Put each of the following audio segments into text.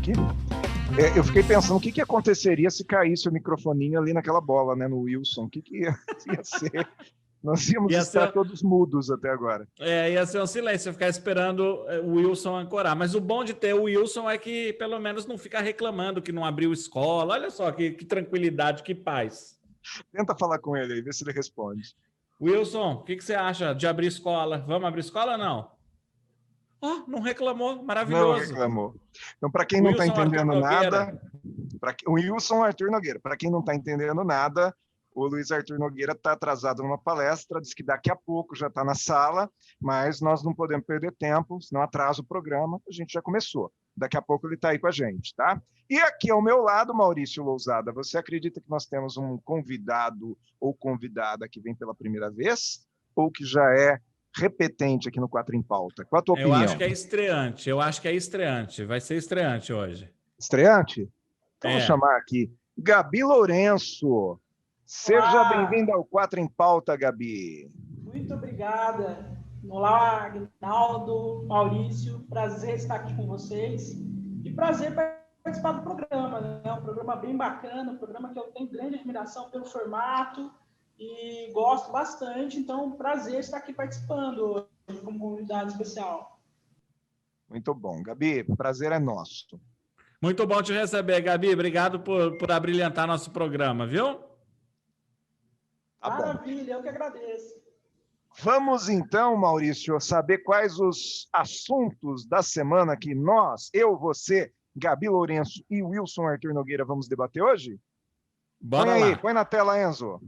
aqui. Eu fiquei pensando o que aconteceria se caísse o microfoninho ali naquela bola, né, no Wilson. O que ia ser? Nós íamos estar todos mudos até agora. Ia ser um silêncio, ficar esperando o Wilson ancorar. Mas o bom de ter o Wilson é que pelo menos não fica reclamando que não abriu escola. Olha só que tranquilidade, que paz. Tenta falar com ele aí, vê se ele responde. Wilson, o que você acha de abrir escola? Vamos abrir escola ou não? Não reclamou, maravilhoso. Não reclamou. Então, para quem não está entendendo nada... O Wilson Arthur Nogueira. Para quem não está entendendo nada, o Luiz Arthur Nogueira está atrasado numa palestra, diz que daqui a pouco já está na sala, mas nós não podemos perder tempo, senão atrasa o programa, a gente já começou. Daqui a pouco ele está aí com a gente, tá? E aqui ao meu lado, Maurício Lousada, você acredita que nós temos um convidado ou convidada que vem pela primeira vez? Ou que já é repetente aqui no Quatro em Pauta? Qual a tua opinião? Eu acho que é estreante. Vai ser estreante hoje. Estreante? Então vou chamar aqui Gabi Lourenço. Seja bem-vinda ao Quatro em Pauta, Gabi. Muito obrigada. Olá, Aguinaldo, Maurício. Prazer estar aqui com vocês. E prazer participar do programa, né? É um programa bem bacana, um programa que eu tenho grande admiração pelo formato e gosto bastante. Então, prazer estar aqui participando hoje como convidado especial. Muito bom. Gabi, o prazer é nosso. Muito bom te receber, Gabi. Obrigado por abrilhantar nosso programa, viu? Tá Maravilha, eu que agradeço. Vamos então, Maurício, saber quais os assuntos da semana que nós, eu, você, Gabi Lourenço e Wilson Arthur Nogueira vamos debater hoje? Bora põe lá. Aí, põe na tela, Enzo.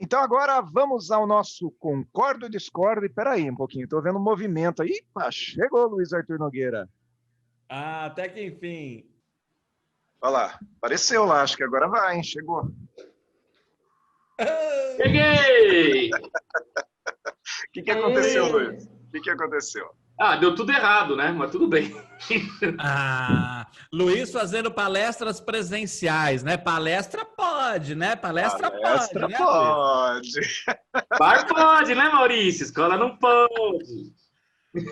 Então, agora vamos ao nosso Concordo e Discordo. E peraí um pouquinho, estou vendo um movimento aí. Chegou, Luiz Arthur Nogueira. Até que enfim. Olha lá, apareceu lá, acho que agora vai, hein? Chegou. Cheguei! O que aconteceu, Luiz? O que aconteceu? Deu tudo errado, né? Mas tudo bem. Luiz fazendo palestras presenciais, né? Palestra pode, né? Palestra pode, né? Pode. Bar pode, né, Maurício? Escola não pode.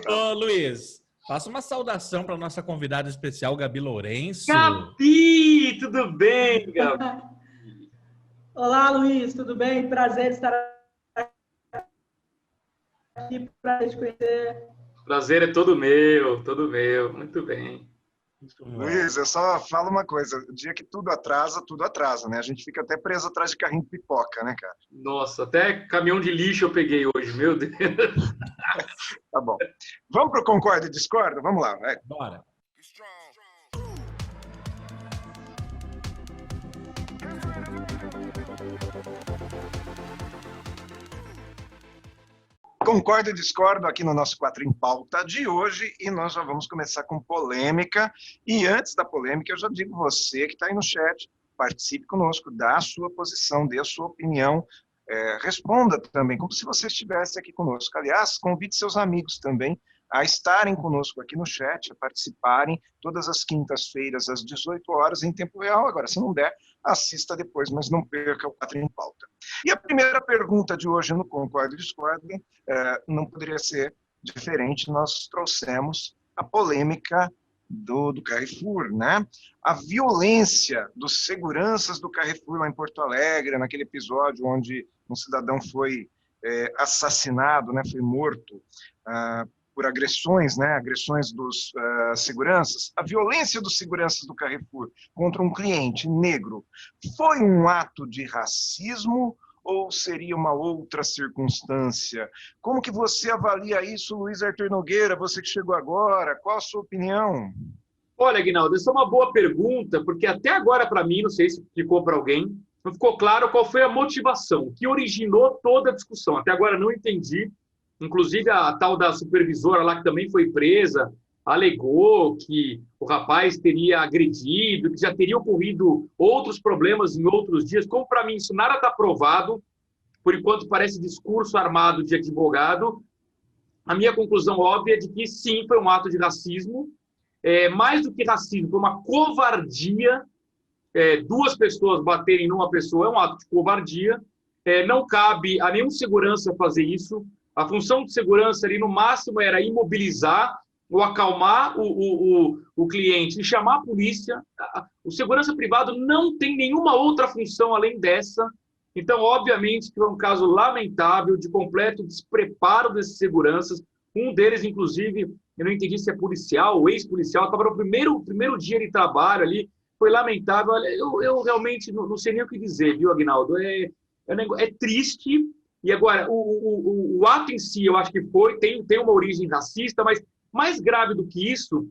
Ô, Luiz, faça uma saudação para nossa convidada especial, Gabi Lourenço. Gabi, tudo bem, Gabi? Olá, Luiz, tudo bem? Prazer estar aqui para te conhecer. Prazer é todo meu, todo meu. Muito bem. Luiz, eu só falo uma coisa. O dia que tudo atrasa, né? A gente fica até preso atrás de carrinho de pipoca, né, cara? Nossa, até caminhão de lixo eu peguei hoje, meu Deus. Tá bom. Vamos para o Concordo e Discordo? Vamos lá, vai. Bora. Concordo e discordo aqui no nosso Quatro em Pauta de hoje e nós já vamos começar com polêmica. E antes da polêmica, eu já digo você que está aí no chat, participe conosco, dá a sua posição, dê a sua opinião, responda também, como se você estivesse aqui conosco. Aliás, convide seus amigos também a estarem conosco aqui no chat, a participarem todas as quintas-feiras às 18 horas em tempo real. Agora, se não der, assista depois, mas não perca o Quatro em Pauta. E a primeira pergunta de hoje no Concordo e Discordo não poderia ser diferente. Nós trouxemos a polêmica do Carrefour, né? A violência dos seguranças do Carrefour lá em Porto Alegre, naquele episódio onde um cidadão foi assassinado, né? Foi morto por agressões, né? Agressões dos seguranças. A violência dos seguranças do Carrefour contra um cliente negro foi um ato de racismo ou seria uma outra circunstância? Como que você avalia isso, Luiz Arthur Nogueira? Você que chegou agora, qual a sua opinião? Olha, Aguinaldo, essa é uma boa pergunta, porque até agora, para mim, não sei se ficou para alguém, não ficou claro qual foi a motivação que originou toda a discussão. Até agora não entendi. Inclusive, a tal da supervisora lá, que também foi presa, alegou que o rapaz teria agredido, que já teria ocorrido outros problemas em outros dias. Como, para mim, isso nada está provado, por enquanto parece discurso armado de advogado, a minha conclusão óbvia é de que, sim, foi um ato de racismo. Mais do que racismo, foi uma covardia. Duas pessoas baterem numa pessoa é um ato de covardia. Não cabe a nenhum segurança fazer isso. A função de segurança ali, no máximo, era imobilizar ou acalmar o cliente e chamar a polícia. O segurança privado não tem nenhuma outra função além dessa. Então, obviamente, que é um caso lamentável de completo despreparo desses seguranças. Um deles, inclusive, eu não entendi se é policial ou ex-policial, estava no primeiro dia de trabalho ali. Foi lamentável. Olha, eu realmente não sei nem o que dizer, viu, Aguinaldo? É triste. E agora, o ato em si, eu acho que tem uma origem racista, mas mais grave do que isso,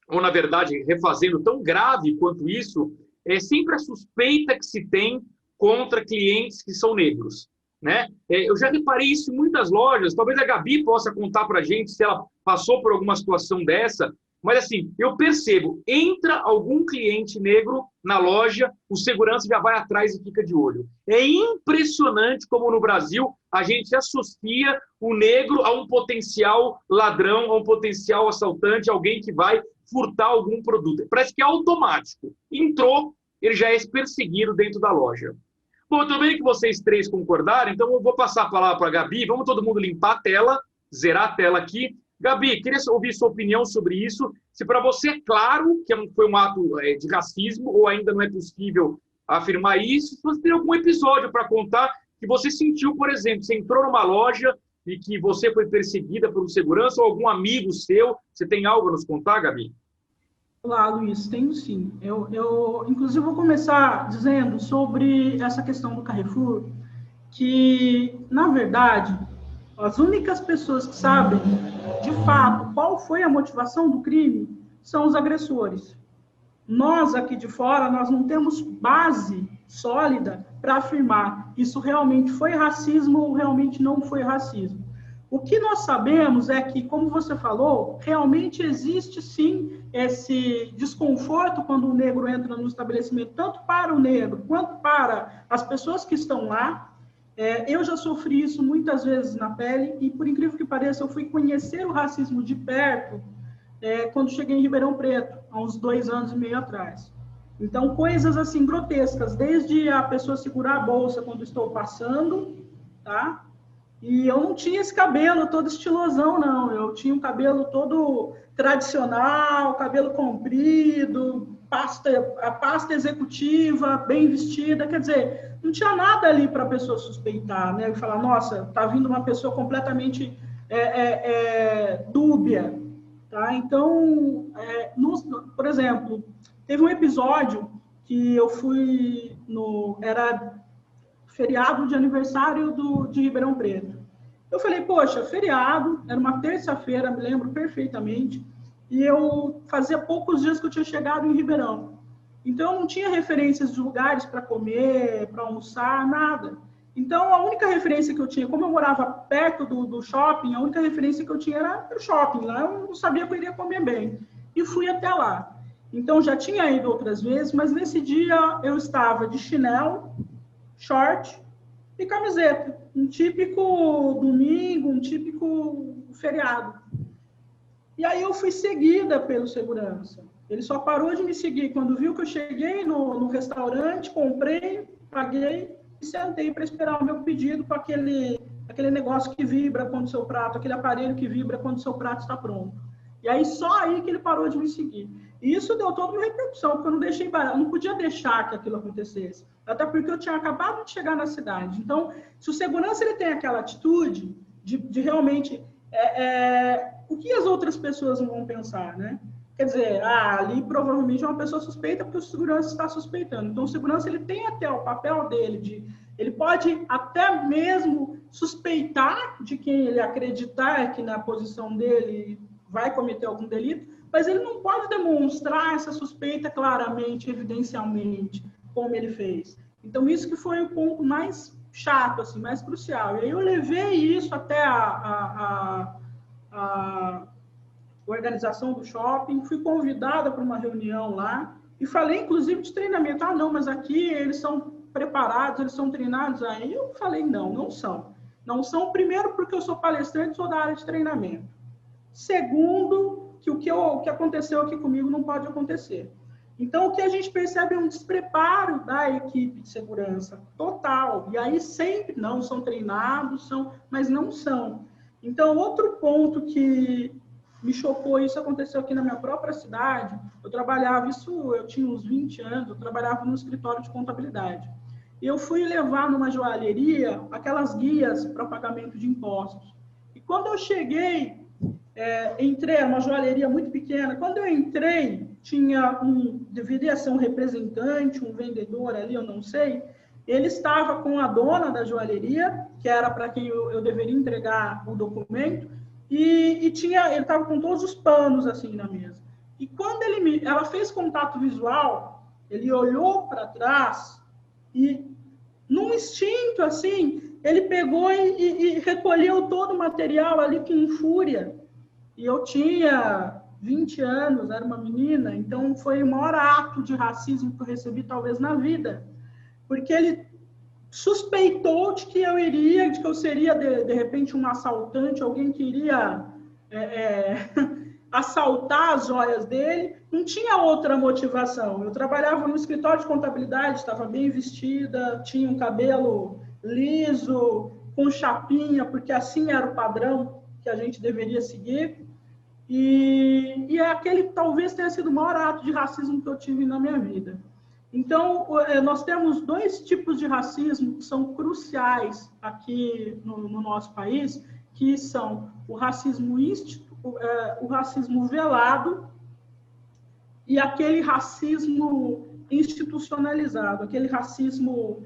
ou na verdade, refazendo tão grave quanto isso, é sempre a suspeita que se tem contra clientes que são negros, né? Eu já reparei isso em muitas lojas, talvez a Gabi possa contar para a gente se ela passou por alguma situação dessa, mas assim, eu percebo, entra algum cliente negro na loja, o segurança já vai atrás e fica de olho. É impressionante como no Brasil a gente associa o negro a um potencial ladrão, a um potencial assaltante, alguém que vai furtar algum produto. Parece que é automático. Entrou, ele já é perseguido dentro da loja. Bom, eu tô vendo que vocês três concordaram, então eu vou passar a palavra para a Gabi. Vamos todo mundo limpar a tela, zerar a tela aqui. Gabi, queria ouvir sua opinião sobre isso. Se para você é claro que foi um ato de racismo ou ainda não é possível afirmar isso, se você tem algum episódio para contar que você sentiu, por exemplo, você entrou numa loja e que você foi perseguida por um segurança ou algum amigo seu. Você tem algo a nos contar, Gabi? Olá, Luiz, tenho sim. Eu inclusive, vou começar dizendo sobre essa questão do Carrefour, que, na verdade, as únicas pessoas que sabem, de fato, qual foi a motivação do crime são os agressores. Nós, aqui de fora, nós não temos base sólida para afirmar isso realmente foi racismo ou realmente não foi racismo. O que nós sabemos é que, como você falou, realmente existe sim esse desconforto quando o negro entra no estabelecimento, tanto para o negro quanto para as pessoas que estão lá. Eu já sofri isso muitas vezes na pele e, por incrível que pareça, eu fui conhecer o racismo de perto quando cheguei em Ribeirão Preto, há uns 2 anos e meio atrás. Então, coisas assim grotescas, desde a pessoa segurar a bolsa quando estou passando, tá? E eu não tinha esse cabelo todo estilosão, não. Eu tinha um cabelo todo tradicional, cabelo comprido, a pasta executiva, bem vestida. Quer dizer, não tinha nada ali para a pessoa suspeitar, né? E falar, nossa, tá vindo uma pessoa completamente dúbia, tá? Então, por exemplo, teve um episódio que eu fui era feriado de aniversário de Ribeirão Preto. Eu falei, poxa, feriado, era uma terça-feira, me lembro perfeitamente, e eu fazia poucos dias que eu tinha chegado em Ribeirão. Então, eu não tinha referências de lugares para comer, para almoçar, nada. Então, a única referência que eu tinha, como eu morava perto do shopping, a única referência que eu tinha era o shopping. Lá eu não sabia que eu iria comer bem. E fui até lá. Então, já tinha ido outras vezes, mas nesse dia eu estava de chinelo, short e camiseta. Um típico domingo, um típico feriado. E aí eu fui seguida pelo segurança. Ele só parou de me seguir quando viu que eu cheguei no restaurante, comprei, paguei e sentei para esperar o meu pedido com aquele negócio que vibra quando o seu prato, aquele aparelho que vibra quando o seu prato está pronto. E aí só aí que ele parou de me seguir. E isso deu toda uma repercussão, porque eu não podia deixar que aquilo acontecesse. Até porque eu tinha acabado de chegar na cidade. Então, se o segurança ele tem aquela atitude de realmente... o que as outras pessoas não vão pensar, né? Quer dizer, ali provavelmente é uma pessoa suspeita porque o segurança está suspeitando. Então, o segurança ele tem até o papel dele ele pode até mesmo suspeitar de quem ele acreditar que na posição dele vai cometer algum delito, mas ele não pode demonstrar essa suspeita claramente, evidencialmente, como ele fez. Então, isso que foi o ponto mais chato, assim, mais crucial. E aí eu levei isso até a organização do shopping, fui convidada para uma reunião lá e falei, inclusive, de treinamento. Ah, não, mas aqui eles são preparados, eles são treinados. Aí eu falei, não, não são. Não são, primeiro, porque eu sou palestrante, sou da área de treinamento. Segundo, que o que aconteceu aqui comigo não pode acontecer. Então, o que a gente percebe é um despreparo da equipe de segurança total. E aí sempre, não, são treinados, mas não são. Então, outro ponto que me chocou, isso aconteceu aqui na minha própria cidade, eu tinha uns 20 anos, eu trabalhava no escritório de contabilidade. E eu fui levar numa joalheria aquelas guias para pagamento de impostos. E quando eu cheguei, entrei, uma joalheria muito pequena, quando eu entrei, deveria ser um representante, um vendedor ali, eu não sei, ele estava com a dona da joalheria, que era para quem eu deveria entregar o documento, e ele estava com todos os panos assim na mesa. E quando ela fez contato visual, ele olhou para trás e, num instinto assim, ele pegou e recolheu todo o material ali com fúria. E eu tinha 20 anos, era uma menina, então foi o maior ato de racismo que eu recebi talvez na vida, porque ele suspeitou de que eu seria de repente um assaltante, alguém que iria assaltar as joias dele. Não tinha outra motivação. Eu trabalhava no escritório de contabilidade, estava bem vestida, tinha um cabelo liso, com chapinha, porque assim era o padrão que a gente deveria seguir. E aquele talvez tenha sido o maior ato de racismo que eu tive na minha vida. Então, nós temos dois tipos de racismo que são cruciais aqui no nosso país, que são o racismo velado e aquele racismo institucionalizado, aquele racismo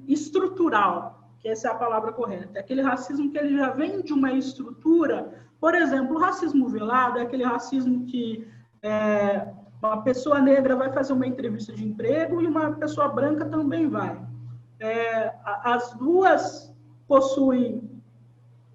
estrutural, que essa é a palavra correta. Aquele racismo que ele já vem de uma estrutura. Por exemplo, o racismo velado é aquele racismo que uma pessoa negra vai fazer uma entrevista de emprego e uma pessoa branca também vai. As duas possuem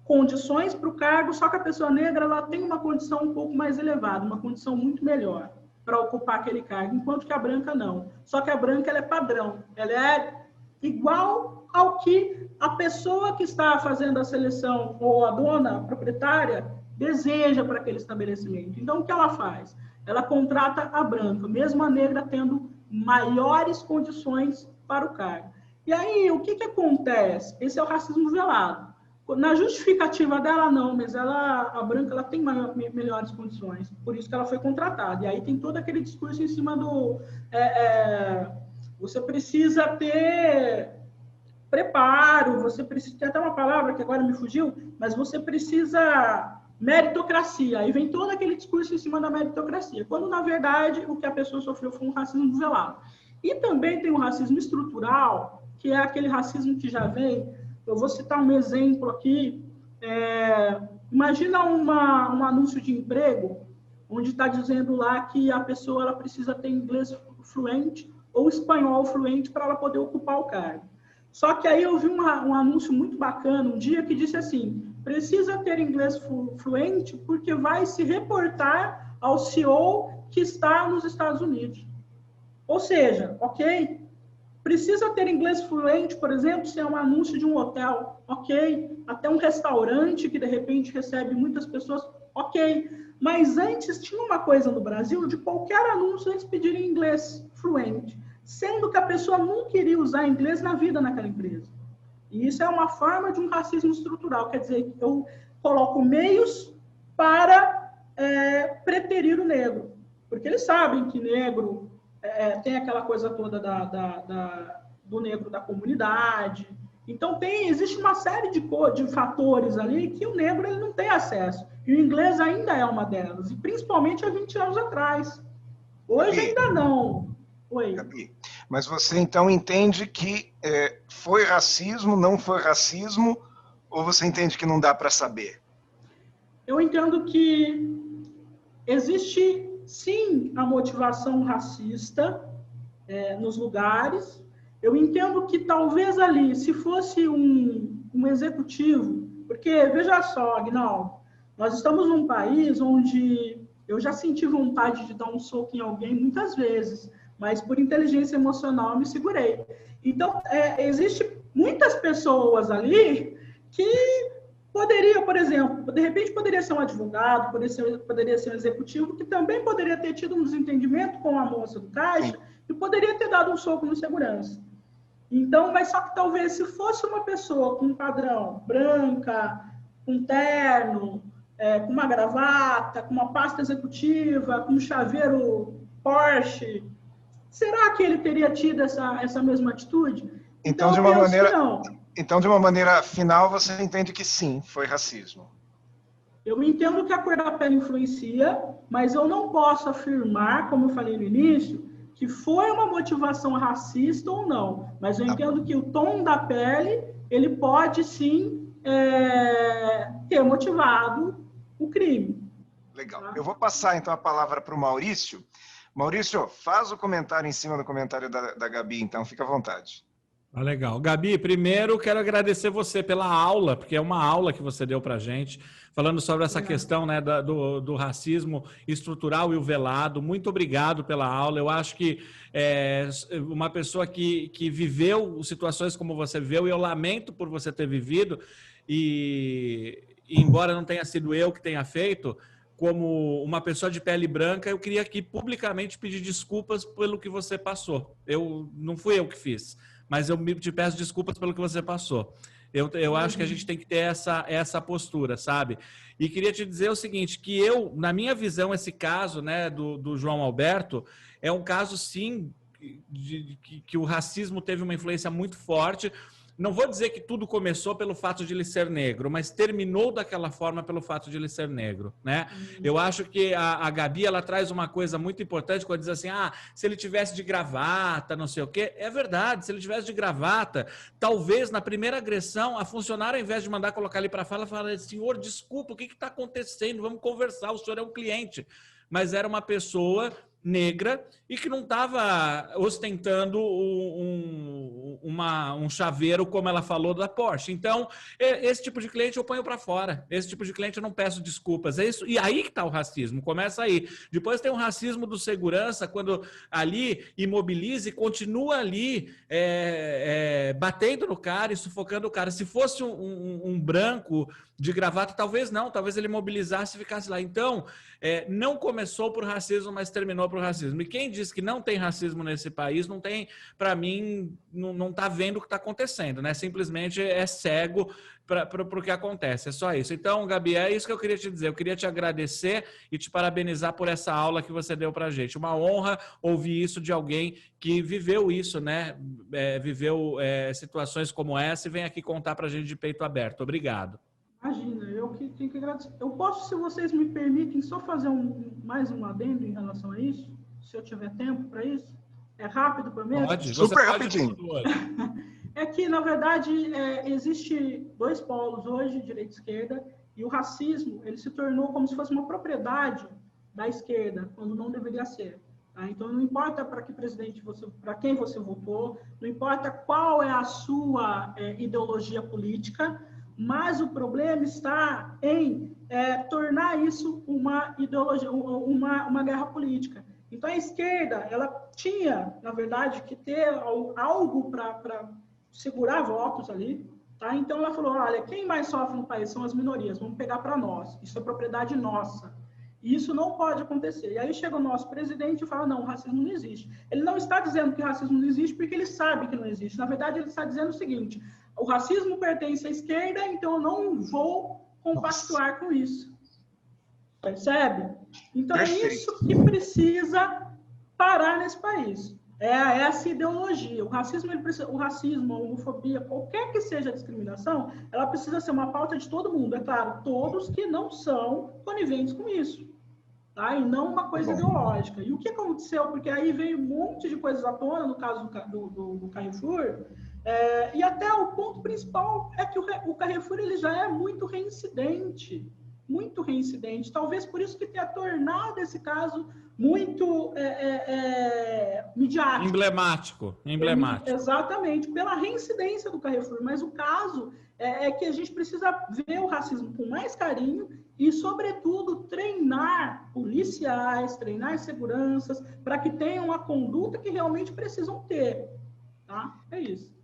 condições para o cargo, só que a pessoa negra ela tem uma condição um pouco mais elevada, uma condição muito melhor para ocupar aquele cargo, enquanto que a branca não. Só que a branca ela é padrão, ela é igual ao que a pessoa que está fazendo a seleção ou a dona, a proprietária, deseja para aquele estabelecimento. Então, o que ela faz? Ela contrata a branca, mesmo a negra tendo maiores condições para o cargo. E aí, o que acontece? Esse é o racismo velado. Na justificativa dela, não, mas a branca ela tem melhores condições, por isso que ela foi contratada. E aí tem todo aquele discurso em cima do... você precisa ter preparo, você precisa... Tem até uma palavra que agora me fugiu, mas você precisa... meritocracia. Aí vem todo aquele discurso em cima da meritocracia, quando, na verdade, o que a pessoa sofreu foi um racismo velado. E também tem um racismo estrutural, que é aquele racismo que já vem... Eu vou citar um exemplo aqui. Imagina um anúncio de emprego, onde está dizendo lá que a pessoa ela precisa ter inglês fluente ou espanhol fluente para ela poder ocupar o cargo. Só que aí eu vi um anúncio muito bacana, um dia que disse assim, precisa ter inglês fluente porque vai se reportar ao CEO que está nos Estados Unidos. Ou seja, ok? Precisa ter inglês fluente, por exemplo, se é um anúncio de um hotel, ok? Até um restaurante que, de repente, recebe muitas pessoas, ok. Mas antes tinha uma coisa no Brasil, de qualquer anúncio eles pedirem inglês fluente, sendo que a pessoa não queria usar inglês na vida naquela empresa. E isso é uma forma de um racismo estrutural, quer dizer, eu coloco meios para preterir o negro, porque eles sabem que negro... tem aquela coisa toda do negro da comunidade. Então, existe uma série de fatores ali que o negro ele não tem acesso. E o inglês ainda é uma delas, e principalmente há 20 anos atrás. Hoje Gabi, ainda não. Oi. Gabi, mas você então entende que foi racismo, não foi racismo, ou você entende que não dá para saber? Eu entendo que existe... sim, a motivação racista nos lugares, Eu entendo que talvez ali, se fosse um executivo, porque, veja só, Agnaldo, nós estamos num país onde eu já senti vontade de dar um soco em alguém muitas vezes, mas por inteligência emocional eu me segurei. Então, existe muitas pessoas ali que poderia, por exemplo, de repente poderia ser um advogado, poderia ser um executivo, que também poderia ter tido um desentendimento com a moça do caixa e poderia ter dado um soco no segurança. Então, mas só que talvez se fosse uma pessoa com um padrão branca, com terno, com uma gravata, com uma pasta executiva, com um chaveiro Porsche, será que ele teria tido essa mesma atitude? Então, de uma maneira final, você entende que sim, foi racismo. Eu entendo que a cor da pele influencia, mas eu não posso afirmar, como eu falei no início, que foi uma motivação racista ou não. Mas eu entendo que o tom da pele, ele pode sim ter motivado o crime. Legal. Tá? Eu vou passar então a palavra para o Maurício. Maurício, faz o comentário em cima do comentário da Gabi, então fica à vontade. Ah, legal. Gabi, primeiro quero agradecer você pela aula, porque é uma aula que você deu para a gente, falando sobre essa questão, né, do racismo estrutural e o velado. Muito obrigado pela aula. Eu acho que uma pessoa que viveu situações como você viveu, e eu lamento por você ter vivido, e embora não tenha sido eu que tenha feito, como uma pessoa de pele branca, eu queria aqui publicamente pedir desculpas pelo que você passou. Não fui eu que fiz, mas eu te peço desculpas pelo que você passou. Eu acho que a gente tem que ter essa postura, sabe? E queria te dizer o seguinte, que na minha visão, esse caso, né, do João Alberto, é um caso, sim, que o racismo teve uma influência muito forte. Não vou dizer que tudo começou pelo fato de ele ser negro, mas terminou daquela forma pelo fato de ele ser negro, né? Eu acho que a Gabi, ela traz uma coisa muito importante quando diz assim, se ele tivesse de gravata, não sei o quê. É verdade, se ele tivesse de gravata, talvez na primeira agressão, a funcionária, ao invés de mandar colocar ele para fala, fala, senhor, desculpa, o que está acontecendo? Vamos conversar, o senhor é um cliente. Mas era uma pessoa negra e que não estava ostentando um chaveiro, como ela falou, da Porsche. Então, esse tipo de cliente eu ponho para fora. Esse tipo de cliente eu não peço desculpas. É isso. E aí que está o racismo. Começa aí. Depois tem o racismo do segurança, quando ali imobiliza e continua ali batendo no cara e sufocando o cara. Se fosse um branco de gravata, talvez não. Talvez ele mobilizasse e ficasse lá. Então, não começou por racismo, mas terminou por racismo. E quem diz que não tem racismo nesse país, não tem, para mim, não está vendo o que está acontecendo, né? Simplesmente é cego para o que acontece. É só isso. Então, Gabi, é isso que eu queria te dizer. Eu queria te agradecer e te parabenizar por essa aula que você deu para a gente. Uma honra ouvir isso de alguém que viveu isso, né? Viveu situações como essa e vem aqui contar para a gente de peito aberto. Obrigado. Imagina, eu que tenho que agradecer. Eu posso, se vocês me permitem, só fazer mais um adendo em relação a isso? Se eu tiver tempo para isso? É rápido para mim? Pode, super rapidinho. É que, na verdade, existe dois polos hoje, direita e esquerda, e o racismo ele se tornou como se fosse uma propriedade da esquerda, quando não deveria ser. Tá? Então, não importa para que presidente para quem você votou, não importa qual é a sua ideologia política, mas o problema está em tornar isso uma ideologia, uma guerra política. Então, a esquerda, ela tinha, na verdade, que ter algo para segurar votos ali. Tá? Então, ela falou, olha, quem mais sofre no país são as minorias, vamos pegar para nós. Isso é propriedade nossa. E isso não pode acontecer. E aí chega o nosso presidente e fala, não, o racismo não existe. Ele não está dizendo que o racismo não existe porque ele sabe que não existe. Na verdade, ele está dizendo o seguinte, o racismo pertence à esquerda, então eu não vou compactuar com isso. Percebe? Então Perfeito. É isso que precisa parar nesse país. É essa ideologia. O racismo, a homofobia, qualquer que seja a discriminação, ela precisa ser uma pauta de todo mundo. É claro, todos que não são coniventes com isso. Tá? E não uma coisa ideológica. E o que aconteceu? Porque aí veio um monte de coisas à tona, no caso do Carrefour, e até o ponto principal é que o Carrefour ele já é muito reincidente muito reincidente. Talvez por isso que tenha tornado esse caso muito midiático. Emblemático. Exatamente, pela reincidência do Carrefour. Mas o caso é que a gente precisa ver o racismo com mais carinho e, sobretudo, treinar policiais, treinar seguranças, para que tenham a conduta que realmente precisam ter. Tá? É isso.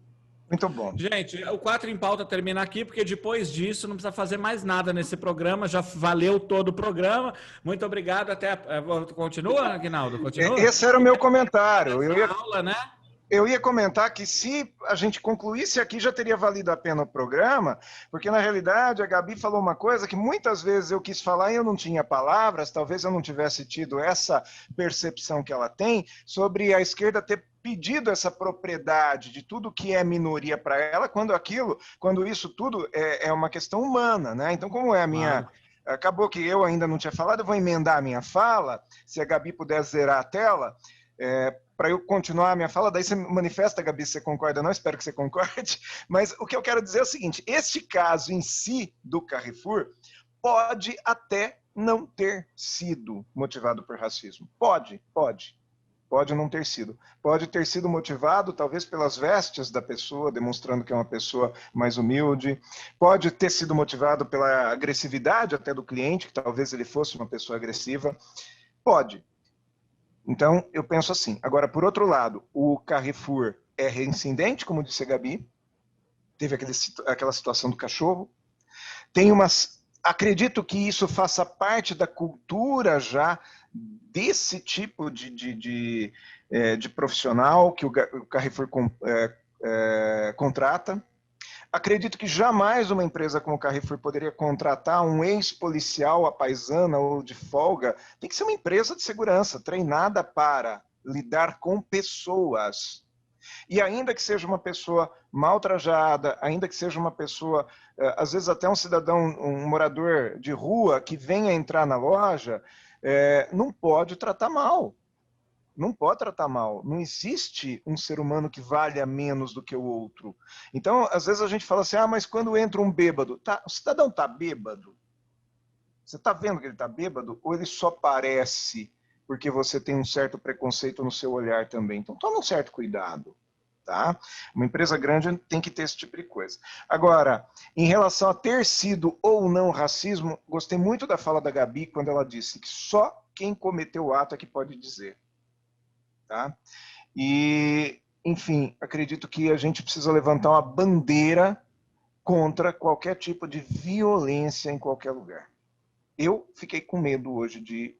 Muito bom. Gente, o 4 em Pauta termina aqui, porque depois disso não precisa fazer mais nada nesse programa, já valeu todo o programa. Muito obrigado, Continua, Aguinaldo? Continua? Esse era o meu comentário. Aula, né? Eu ia comentar que se a gente concluísse aqui, já teria valido a pena o programa, porque na realidade a Gabi falou uma coisa que muitas vezes eu quis falar e eu não tinha palavras, talvez eu não tivesse tido essa percepção que ela tem, sobre a esquerda ter pedido essa propriedade de tudo que é minoria para ela, quando isso tudo é uma questão humana, né? Então, como é a minha... Claro. Acabou que eu ainda não tinha falado, eu vou emendar a minha fala, se a Gabi puder zerar a tela, para eu continuar a minha fala, daí você manifesta, Gabi, se você concorda ou não, espero que você concorde, mas o que eu quero dizer é o seguinte, este caso em si do Carrefour pode até não ter sido motivado por racismo. Pode não ter sido. Pode ter sido motivado, talvez, pelas vestes da pessoa, demonstrando que é uma pessoa mais humilde. Pode ter sido motivado pela agressividade até do cliente, que talvez ele fosse uma pessoa agressiva. Pode. Então, eu penso assim. Agora, por outro lado, o Carrefour é reincidente, como disse a Gabi. Teve aquela situação do cachorro. Acredito que isso faça parte da cultura já desse tipo de profissional que o Carrefour contrata. Acredito que jamais uma empresa como o Carrefour poderia contratar um ex-policial à paisana ou de folga. Tem que ser uma empresa de segurança, treinada para lidar com pessoas. E ainda que seja uma pessoa mal trajada, ainda que seja uma pessoa, às vezes até um cidadão, um morador de rua que venha entrar na loja, não pode tratar mal. Não pode tratar mal. Não existe um ser humano que valha menos do que o outro. Então, às vezes a gente fala assim, mas quando entra um bêbado, o cidadão está bêbado? Você está vendo que ele está bêbado? Ou ele só parece porque você tem um certo preconceito no seu olhar também? Então, toma um certo cuidado. Tá? Uma empresa grande tem que ter esse tipo de coisa. Agora, em relação a ter sido ou não racismo, gostei muito da fala da Gabi quando ela disse que só quem cometeu o ato é que pode dizer. Tá? E, enfim, acredito que a gente precisa levantar uma bandeira contra qualquer tipo de violência em qualquer lugar. Eu fiquei com medo hoje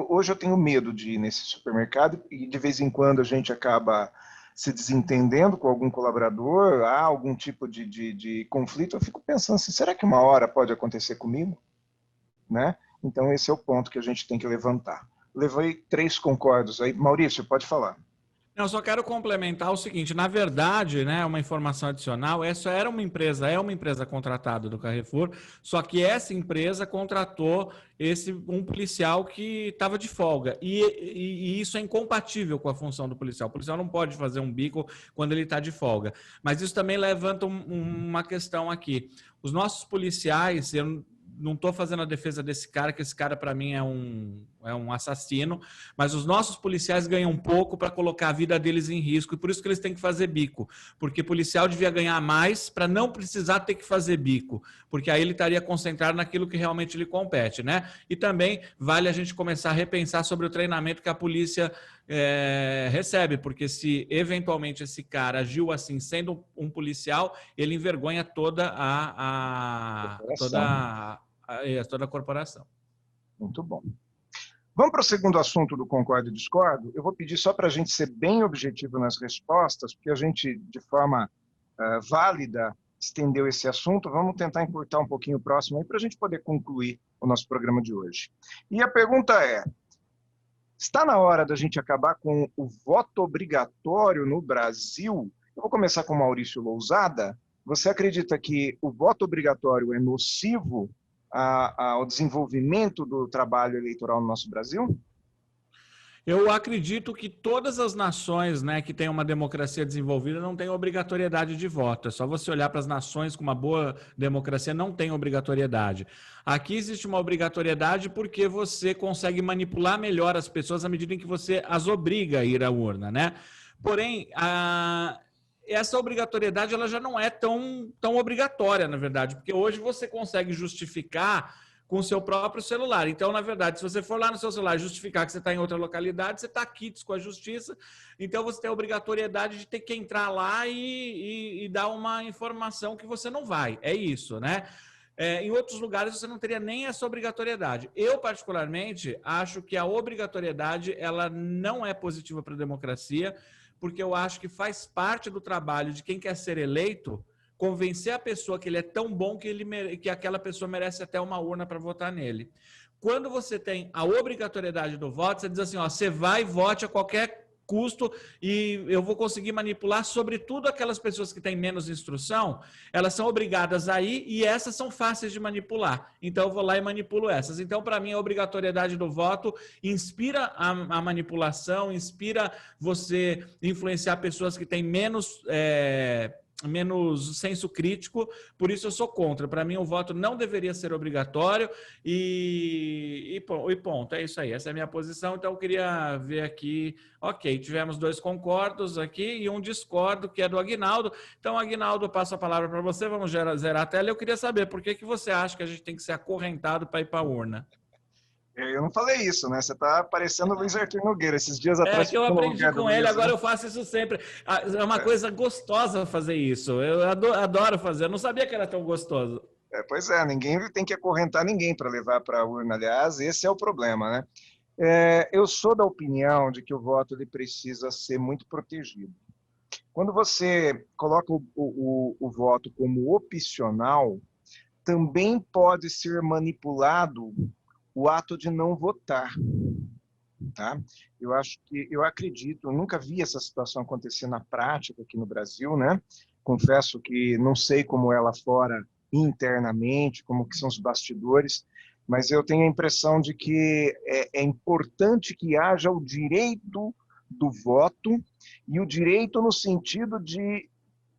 hoje eu tenho medo de ir nesse supermercado e de vez em quando a gente acaba se desentendendo com algum colaborador, há algum tipo de conflito, eu fico pensando assim, será que uma hora pode acontecer comigo? Né? Então esse é o ponto que a gente tem que levantar. Levei 3 concordos aí. Maurício, pode falar. Eu só quero complementar o seguinte, na verdade, né, uma informação adicional, essa é uma empresa contratada do Carrefour, só que essa empresa contratou um policial que estava de folga, e isso é incompatível com a função do policial. O policial não pode fazer um bico quando ele está de folga. Mas isso também levanta uma questão aqui. Os nossos policiais, eu não estou fazendo a defesa desse cara, que esse cara para mim é um assassino, mas os nossos policiais ganham pouco para colocar a vida deles em risco, e por isso que eles têm que fazer bico, porque policial devia ganhar mais para não precisar ter que fazer bico, porque aí ele estaria concentrado naquilo que realmente lhe compete, né? E também vale a gente começar a repensar sobre o treinamento que a polícia recebe, porque se eventualmente esse cara agiu assim, sendo um policial, ele envergonha toda a corporação. Muito bom. Vamos para o segundo assunto do Concordo e Discordo. Eu vou pedir só para a gente ser bem objetivo nas respostas, porque a gente, de forma válida, estendeu esse assunto. Vamos tentar encurtar um pouquinho o próximo aí para a gente poder concluir o nosso programa de hoje. E a pergunta é, está na hora da gente acabar com o voto obrigatório no Brasil? Eu vou começar com o Maurício Lousada. Você acredita que o voto obrigatório é nocivo ao desenvolvimento do trabalho eleitoral no nosso Brasil? Eu acredito que todas as nações, né, que têm uma democracia desenvolvida não têm obrigatoriedade de voto. É só você olhar para as nações com uma boa democracia, não tem obrigatoriedade. Aqui existe uma obrigatoriedade porque você consegue manipular melhor as pessoas à medida em que você as obriga a ir à urna, né? Porém, essa obrigatoriedade ela já não é tão obrigatória, na verdade, porque hoje você consegue justificar com o seu próprio celular. Então, na verdade, se você for lá no seu celular justificar que você está em outra localidade, você está quites com a justiça, então você tem a obrigatoriedade de ter que entrar lá e dar uma informação que você não vai. É isso, né? Em outros lugares você não teria nem essa obrigatoriedade. Eu, particularmente, acho que a obrigatoriedade ela não é positiva para a democracia, porque eu acho que faz parte do trabalho de quem quer ser eleito convencer a pessoa que ele é tão bom que aquela pessoa merece até uma urna para votar nele. Quando você tem a obrigatoriedade do voto, você diz assim, ó, você vai e vote a qualquer custo e eu vou conseguir manipular, sobretudo aquelas pessoas que têm menos instrução, elas são obrigadas a ir e essas são fáceis de manipular. Então eu vou lá e manipulo essas. Então, para mim, a obrigatoriedade do voto inspira a manipulação, inspira você influenciar pessoas que têm menos senso crítico, por isso eu sou contra. Para mim, o voto não deveria ser obrigatório e ponto. É isso aí, essa é a minha posição. Então, eu queria ver aqui. Ok, tivemos 2 concordos aqui e um discordo, que é do Aguinaldo. Então, Aguinaldo, passo a palavra para você. Vamos zerar a tela. Eu queria saber por que você acha que a gente tem que ser acorrentado para ir para a urna? Eu não falei isso, né? Você está parecendo o Luiz Arthur Nogueira. Esses dias atrás... Que eu aprendi com ele, agora eu faço isso sempre. É uma coisa gostosa fazer isso. Eu adoro fazer. Eu não sabia que era tão gostoso. Pois é, ninguém tem que acorrentar ninguém para levar para a urna. Aliás, esse é o problema, né? Eu sou da opinião de que o voto ele precisa ser muito protegido. Quando você coloca o voto como opcional, também pode ser manipulado o ato de não votar, tá? Eu acredito, eu nunca vi essa situação acontecer na prática aqui no Brasil, né? Confesso que não sei como é lá fora internamente, como que são os bastidores, mas eu tenho a impressão de que é importante que haja o direito do voto e o direito no sentido de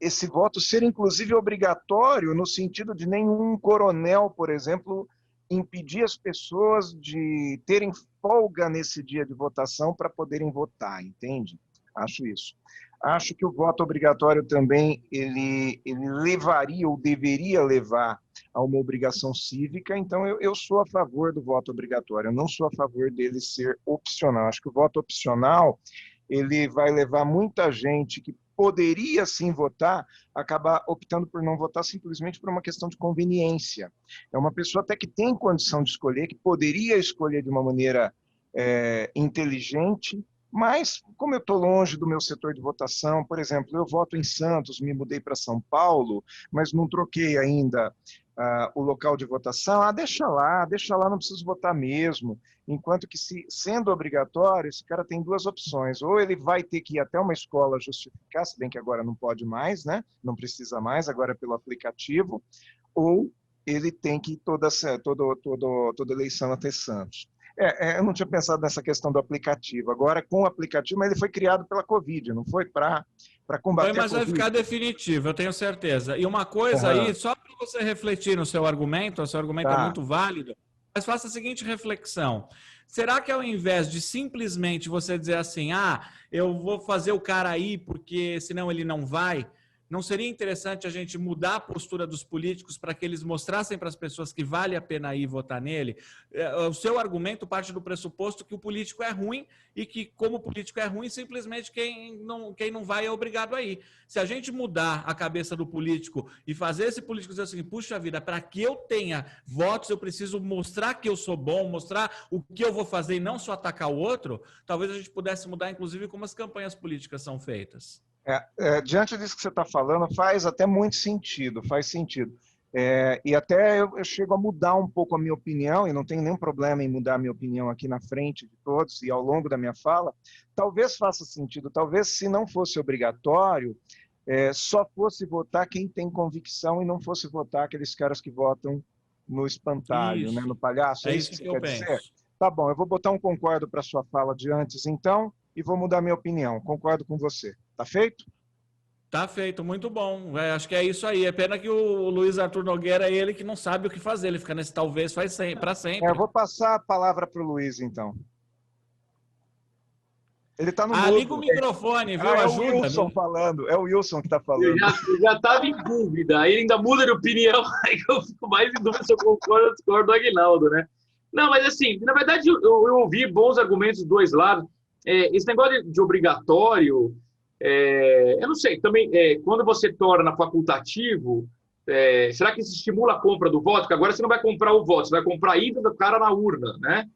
esse voto ser inclusive obrigatório, no sentido de nenhum coronel, por exemplo, impedir as pessoas de terem folga nesse dia de votação para poderem votar, entende? Acho isso. Acho que o voto obrigatório também, ele levaria ou deveria levar a uma obrigação cívica, então eu sou a favor do voto obrigatório, eu não sou a favor dele ser opcional. Acho que o voto opcional, ele vai levar muita gente que poderia sim votar, acabar optando por não votar simplesmente por uma questão de conveniência. É uma pessoa até que tem condição de escolher, que poderia escolher de uma maneira inteligente, mas como eu estou longe do meu setor de votação, por exemplo, eu voto em Santos, me mudei para São Paulo, mas não troquei ainda o local de votação, deixa lá, não preciso votar mesmo. Enquanto que, sendo obrigatório, esse cara tem 2 opções. Ou ele vai ter que ir até uma escola justificar, se bem que agora não pode mais, né? Não precisa mais, agora é pelo aplicativo, ou ele tem que ir toda eleição até Santos. Eu não tinha pensado nessa questão do aplicativo. Agora, com o aplicativo, mas ele foi criado pela Covid, não foi para combater a Covid. Mas vai ficar definitivo, eu tenho certeza. E uma coisa aí, só para você refletir no seu argumento, o seu argumento é muito válido, mas faça a seguinte reflexão. Será que ao invés de simplesmente você dizer assim, eu vou fazer o cara aí porque senão ele não vai, não seria interessante a gente mudar a postura dos políticos para que eles mostrassem para as pessoas que vale a pena ir votar nele? O seu argumento parte do pressuposto que o político é ruim e que, como o político é ruim, simplesmente quem não vai é obrigado a ir. Se a gente mudar a cabeça do político e fazer esse político dizer assim, puxa vida, para que eu tenha votos, eu preciso mostrar que eu sou bom, mostrar o que eu vou fazer e não só atacar o outro, talvez a gente pudesse mudar, inclusive, como as campanhas políticas são feitas. Diante disso que você está falando, faz até muito sentido, faz sentido. E até eu chego a mudar um pouco a minha opinião, e não tenho nenhum problema em mudar a minha opinião aqui na frente de todos e ao longo da minha fala. Talvez faça sentido, talvez se não fosse obrigatório, só fosse votar quem tem convicção e não fosse votar aqueles caras que votam no espantalho, né, no palhaço. É isso que eu penso. Tá bom, eu vou botar um concordo para sua fala de antes, então, e vou mudar minha opinião. Concordo com você. Tá feito? Tá feito, muito bom. Acho que é isso aí. É pena que o Luiz Arthur Nogueira é ele que não sabe o que fazer. Ele fica nesse talvez faz para sempre. Eu vou passar a palavra para o Luiz, então. Ele está no mudo. Liga o microfone, viu? É Ajuda. o Wilson falando. É o Wilson que está falando. Eu já estava em dúvida. Aí ainda muda de opinião. Aí eu fico mais em dúvida se eu concordo ou discordo do Aguinaldo, né? Não, mas assim, na verdade, eu ouvi bons argumentos dos dois lados. Esse negócio de obrigatório, eu não sei, também, quando você torna facultativo, será que isso estimula a compra do voto? Porque agora você não vai comprar o voto, você vai comprar a ida do cara na urna, né?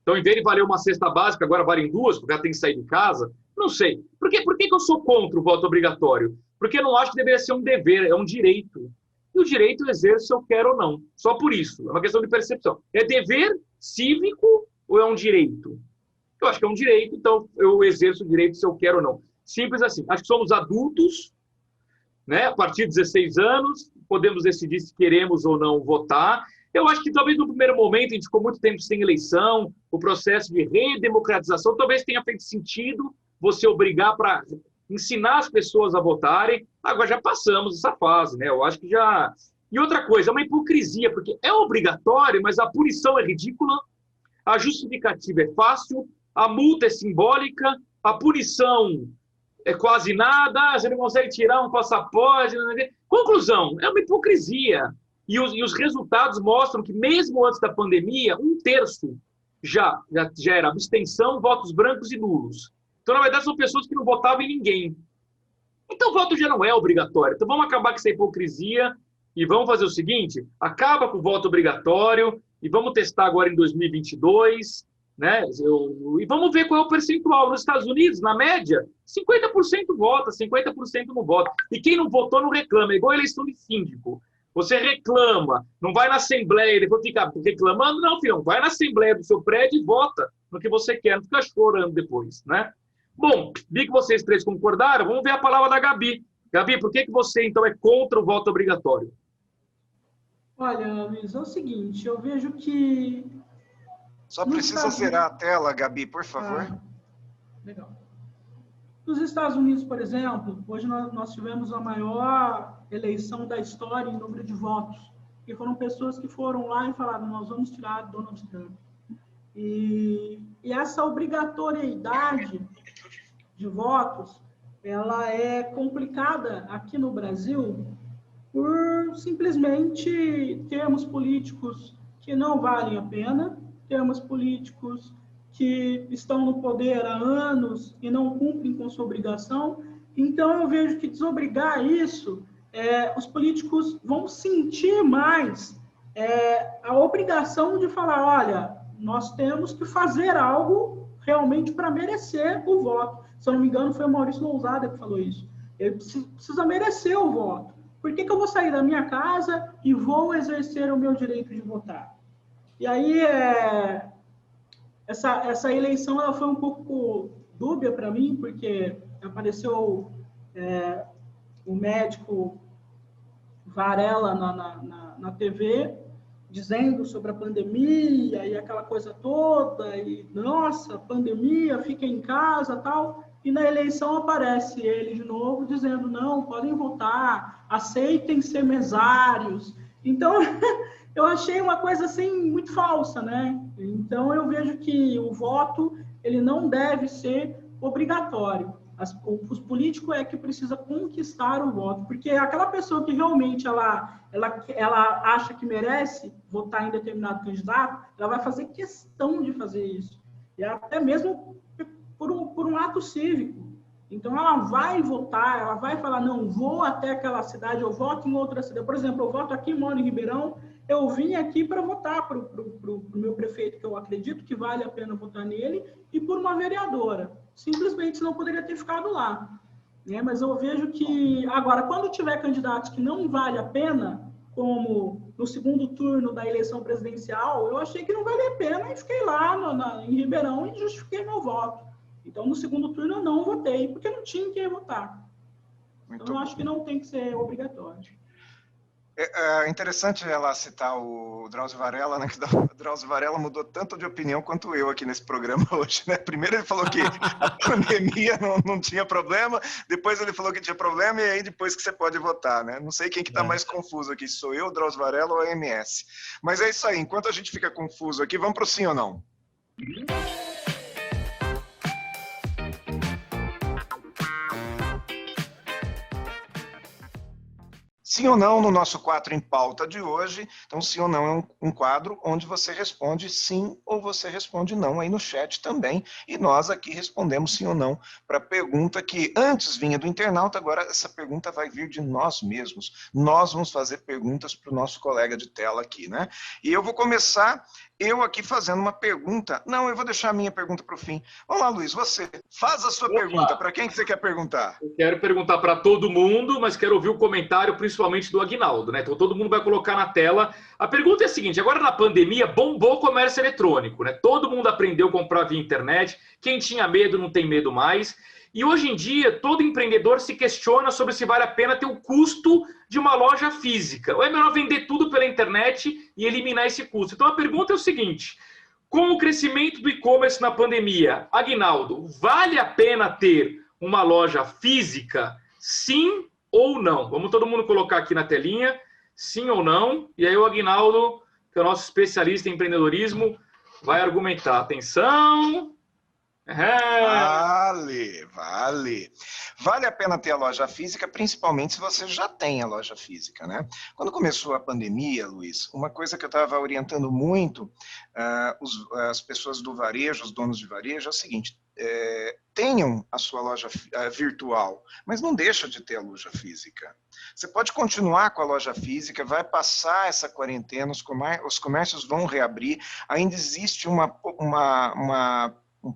Então, em vez de valer uma cesta básica, agora valem duas, porque ela tem que sair de casa. Não sei. Por que eu sou contra o voto obrigatório? Porque eu não acho que deveria ser um dever, é um direito. E o direito eu exerço se eu quero ou não. Só por isso. É uma questão de percepção. É dever cívico ou é um direito? Eu acho que é um direito, então eu exerço o direito se eu quero ou não. Simples assim. Acho que somos adultos, né? A partir de 16 anos, podemos decidir se queremos ou não votar. Eu acho que talvez no primeiro momento, a gente ficou muito tempo sem eleição, o processo de redemocratização talvez tenha feito sentido você obrigar para ensinar as pessoas a votarem. Agora já passamos essa fase, né? Eu acho que já... E outra coisa, é uma hipocrisia, porque é obrigatório, mas a punição é ridícula, a justificativa é fácil, a multa é simbólica, a punição é quase nada, você não consegue tirar um passaporte. Conclusão, é uma hipocrisia. E os resultados mostram que, mesmo antes da pandemia, 1/3 já era abstenção, votos brancos e nulos. Então, na verdade, são pessoas que não votavam em ninguém. Então, o voto já não é obrigatório. Então, vamos acabar com essa hipocrisia e vamos fazer o seguinte, acaba com o voto obrigatório e vamos testar agora em 2022, né? E vamos ver qual é o percentual. Nos Estados Unidos, na média, 50% vota, 50% não vota. E quem não votou não reclama, é igual a eleição de síndico. Você reclama, não vai na Assembleia e depois fica reclamando, não, filhão, vai na Assembleia do seu prédio e vota no que você quer, não fica chorando depois, né? Bom, vi que vocês três concordaram, vamos ver a palavra da Gabi. Gabi, por que você, então, é contra o voto obrigatório? Olha, Luiz, é o seguinte, eu vejo que... Só precisa zerar a tela, Gabi, por favor. Legal. Nos Estados Unidos, por exemplo, hoje nós tivemos a maior eleição da história em número de votos, que foram pessoas que foram lá e falaram, nós vamos tirar Donald Trump. E essa obrigatoriedade de votos, ela é complicada aqui no Brasil por simplesmente termos políticos que não valem a pena, termos políticos que estão no poder há anos e não cumprem com sua obrigação. Então, eu vejo que desobrigar isso, os políticos vão sentir mais a obrigação de falar, olha, nós temos que fazer algo realmente para merecer o voto. Se eu não me engano, foi o Maurício Lousada que falou isso. Ele precisa merecer o voto. Por que eu vou sair da minha casa e vou exercer o meu direito de votar? E aí, essa eleição ela foi um pouco dúbia para mim, porque apareceu o médico Varela na TV, dizendo sobre a pandemia e aquela coisa toda, e nossa, pandemia, fica em casa tal, e na eleição aparece ele de novo dizendo, não, podem votar, aceitem ser mesários. Então, eu achei uma coisa assim muito falsa, né? Então, eu vejo que o voto, ele não deve ser obrigatório. Os políticos é que precisa conquistar o voto, porque aquela pessoa que realmente ela acha que merece votar em determinado candidato, ela vai fazer questão de fazer isso, e até mesmo por um ato cívico. Então, ela vai votar, ela vai falar, não, vou até aquela cidade, eu voto em outra cidade. Por exemplo, eu voto aqui, moro em Ribeirão, eu vim aqui para votar para o meu prefeito, que eu acredito que vale a pena votar nele, e por uma vereadora. Simplesmente não poderia ter ficado lá. Né? Mas eu vejo que, agora, quando tiver candidatos que não vale a pena, como no segundo turno da eleição presidencial, eu achei que não valia a pena e fiquei lá em Ribeirão e justifiquei meu voto. Então, no segundo turno, eu não votei, porque não tinha quem votar. Então, eu acho que não tem que ser obrigatório. É interessante ela citar o Drauzio Varela, né? Que o Drauzio Varela mudou tanto de opinião quanto eu aqui nesse programa hoje, né? Primeiro ele falou que a pandemia não tinha problema, depois ele falou que tinha problema, e aí depois que você pode votar, né? Não sei quem que está mais confuso aqui, se sou eu, Drauzio Varela ou a MS. Mas é isso aí, enquanto a gente fica confuso aqui, vamos para o sim ou não? Sim ou não no nosso quadro em pauta de hoje. Então, sim ou não é um quadro onde você responde sim ou você responde não aí no chat também. E nós aqui respondemos sim ou não para a pergunta que antes vinha do internauta, agora essa pergunta vai vir de nós mesmos. Nós vamos fazer perguntas para o nosso colega de tela aqui, né? E eu vou começar eu aqui fazendo uma pergunta. Não, eu vou deixar a minha pergunta para o fim. Vamos lá, Luiz, você faz a sua pergunta. Para quem que você quer perguntar? Eu quero perguntar para todo mundo, mas quero ouvir o comentário principalmente do Aguinaldo, né? Então todo mundo vai colocar na tela. A pergunta é a seguinte: agora na pandemia bombou o comércio eletrônico, né? Todo mundo aprendeu a comprar via internet. Quem tinha medo não tem medo mais. E hoje em dia, todo empreendedor se questiona sobre se vale a pena ter o custo de uma loja física. Ou é melhor vender tudo pela internet e eliminar esse custo? Então a pergunta é o seguinte: com o crescimento do e-commerce na pandemia, Aguinaldo, vale a pena ter uma loja física? Sim ou não? Vamos todo mundo colocar aqui na telinha, sim ou não. E aí o Aguinaldo, que é o nosso especialista em empreendedorismo, vai argumentar. Atenção! Vale. Vale a pena ter a loja física, principalmente se você já tem a loja física, né? Quando começou a pandemia, Luiz, uma coisa que eu estava orientando muito as pessoas do varejo, os donos de varejo, é o seguinte: tenham a sua loja virtual, mas não deixa de ter a loja física. Você pode continuar com a loja física, vai passar essa quarentena, os comércios vão reabrir, ainda existe um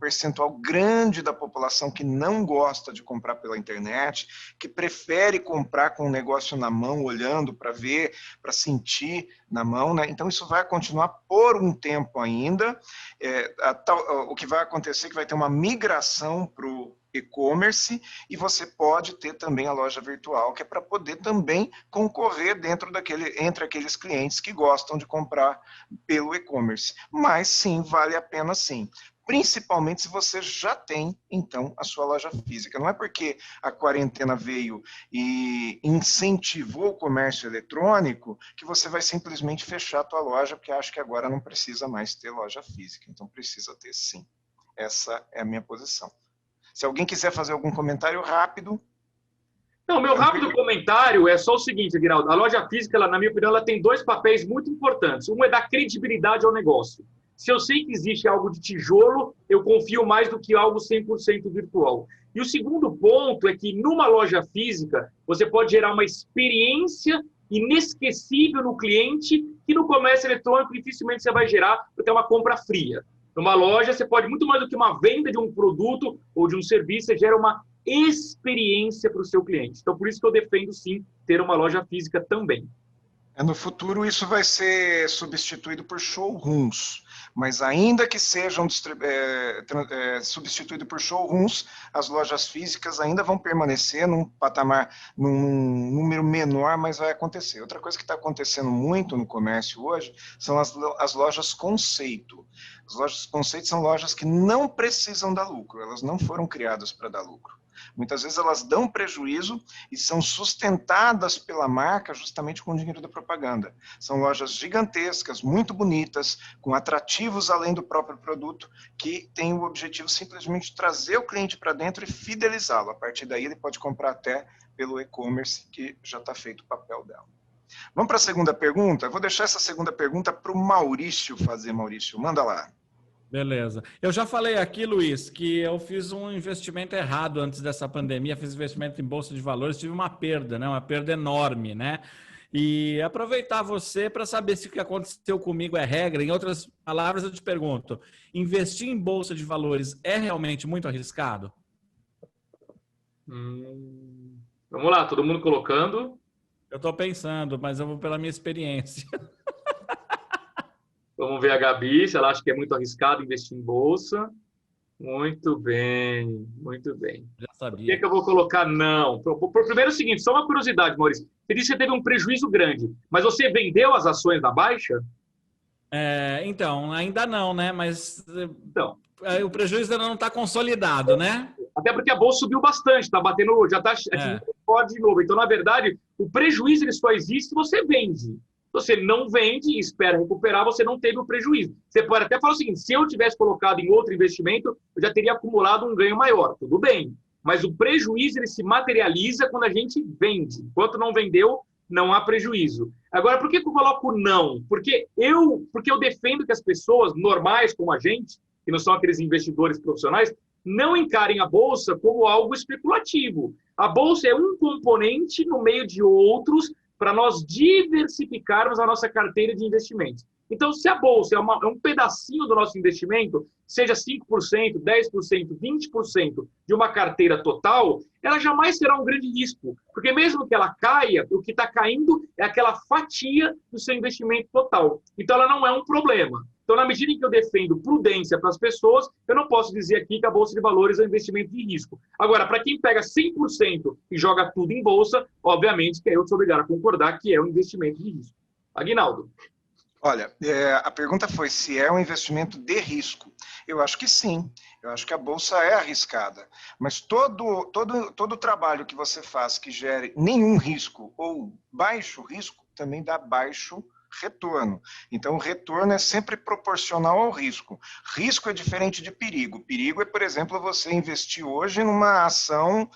percentual grande da população que não gosta de comprar pela internet, que prefere comprar com o negócio na mão, olhando para ver, para sentir na mão, né? Então isso vai continuar por um tempo ainda. O que vai acontecer é que vai ter uma migração para o e-commerce, e você pode ter também a loja virtual, que é para poder também concorrer entre aqueles clientes que gostam de comprar pelo e-commerce. Mas sim, vale a pena sim. Principalmente se você já tem, então, a sua loja física. Não é porque a quarentena veio e incentivou o comércio eletrônico que você vai simplesmente fechar a tua loja porque acha que agora não precisa mais ter loja física. Então, precisa ter sim. Essa é a minha posição. Se alguém quiser fazer algum comentário rápido... Não, meu rápido comentário é só o seguinte, Aguinaldo. A loja física, na minha opinião, ela tem dois papéis muito importantes. Um é dar credibilidade ao negócio. Se eu sei que existe algo de tijolo, eu confio mais do que algo 100% virtual. E o segundo ponto é que numa loja física, você pode gerar uma experiência inesquecível no cliente que no comércio eletrônico dificilmente você vai gerar porque é uma compra fria. Numa loja, você pode, muito mais do que uma venda de um produto ou de um serviço, você gera uma experiência para o seu cliente. Então, por isso que eu defendo, sim, ter uma loja física também. No futuro, isso vai ser substituído por showrooms, mas ainda que sejam substituídos por showrooms, as lojas físicas ainda vão permanecer num patamar, num número menor, mas vai acontecer. Outra coisa que está acontecendo muito no comércio hoje são as lojas conceito. As lojas conceito são lojas que não precisam dar lucro, elas não foram criadas para dar lucro. Muitas vezes elas dão prejuízo e são sustentadas pela marca justamente com o dinheiro da propaganda. São lojas gigantescas, muito bonitas, com atrativos além do próprio produto, que têm o objetivo simplesmente de trazer o cliente para dentro e fidelizá-lo. A partir daí ele pode comprar até pelo e-commerce, que já está feito o papel dela. Vamos para a segunda pergunta? Eu vou deixar essa segunda pergunta para o Maurício fazer. Maurício, manda lá. Beleza. Eu já falei aqui, Luiz, que eu fiz um investimento errado antes dessa pandemia, fiz investimento em bolsa de valores, tive uma perda, né? Uma perda enorme, né? E aproveitar você para saber se o que aconteceu comigo é regra. Em outras palavras, eu te pergunto, investir em bolsa de valores é realmente muito arriscado? Vamos lá, todo mundo colocando. Eu estou pensando, mas eu vou pela minha experiência. Vamos ver a Gabi, se ela acha que é muito arriscado investir em bolsa. Muito bem, muito bem. Já Por que sabia. que eu vou colocar não? Primeiro é o seguinte, só uma curiosidade, Maurício. Você disse que teve um prejuízo grande, mas você vendeu as ações da Baixa? Então, ainda não, né? Mas Então, o prejuízo ainda não está consolidado, né? até porque a bolsa subiu bastante, está batendo, já está atingindo É. recorde de novo. Então, na verdade, o prejuízo ele só existe se você vende. Se você não vende e espera recuperar, você não teve o prejuízo. Você pode até falar o seguinte, se eu tivesse colocado em outro investimento, eu já teria acumulado um ganho maior. Tudo bem. Mas o prejuízo ele se materializa quando a gente vende. Enquanto não vendeu, não há prejuízo. Agora, por que eu coloco não? Porque eu defendo que as pessoas normais como a gente, que não são aqueles investidores profissionais, não encarem a bolsa como algo especulativo. A bolsa é um componente no meio de outros para nós diversificarmos a nossa carteira de investimentos. Então, se a bolsa é um pedacinho do nosso investimento, seja 5%, 10%, 20% de uma carteira total, ela jamais será um grande risco, porque mesmo que ela caia, o que está caindo é aquela fatia do seu investimento total. Então, ela não é um problema. Então, na medida em que eu defendo prudência para as pessoas, eu não posso dizer aqui que a Bolsa de Valores é um investimento de risco. Agora, para quem pega 100% e joga tudo em Bolsa, obviamente que eu sou obrigado a concordar que é um investimento de risco. Aguinaldo. Olha, a pergunta foi se é um investimento de risco. Eu acho que sim. Eu acho que a bolsa é arriscada. Mas todo trabalho que você faz que gere nenhum risco ou baixo risco também dá baixo retorno. Então, o retorno é sempre proporcional ao risco. Risco é diferente de perigo. Perigo é, por exemplo, você investir hoje numa ação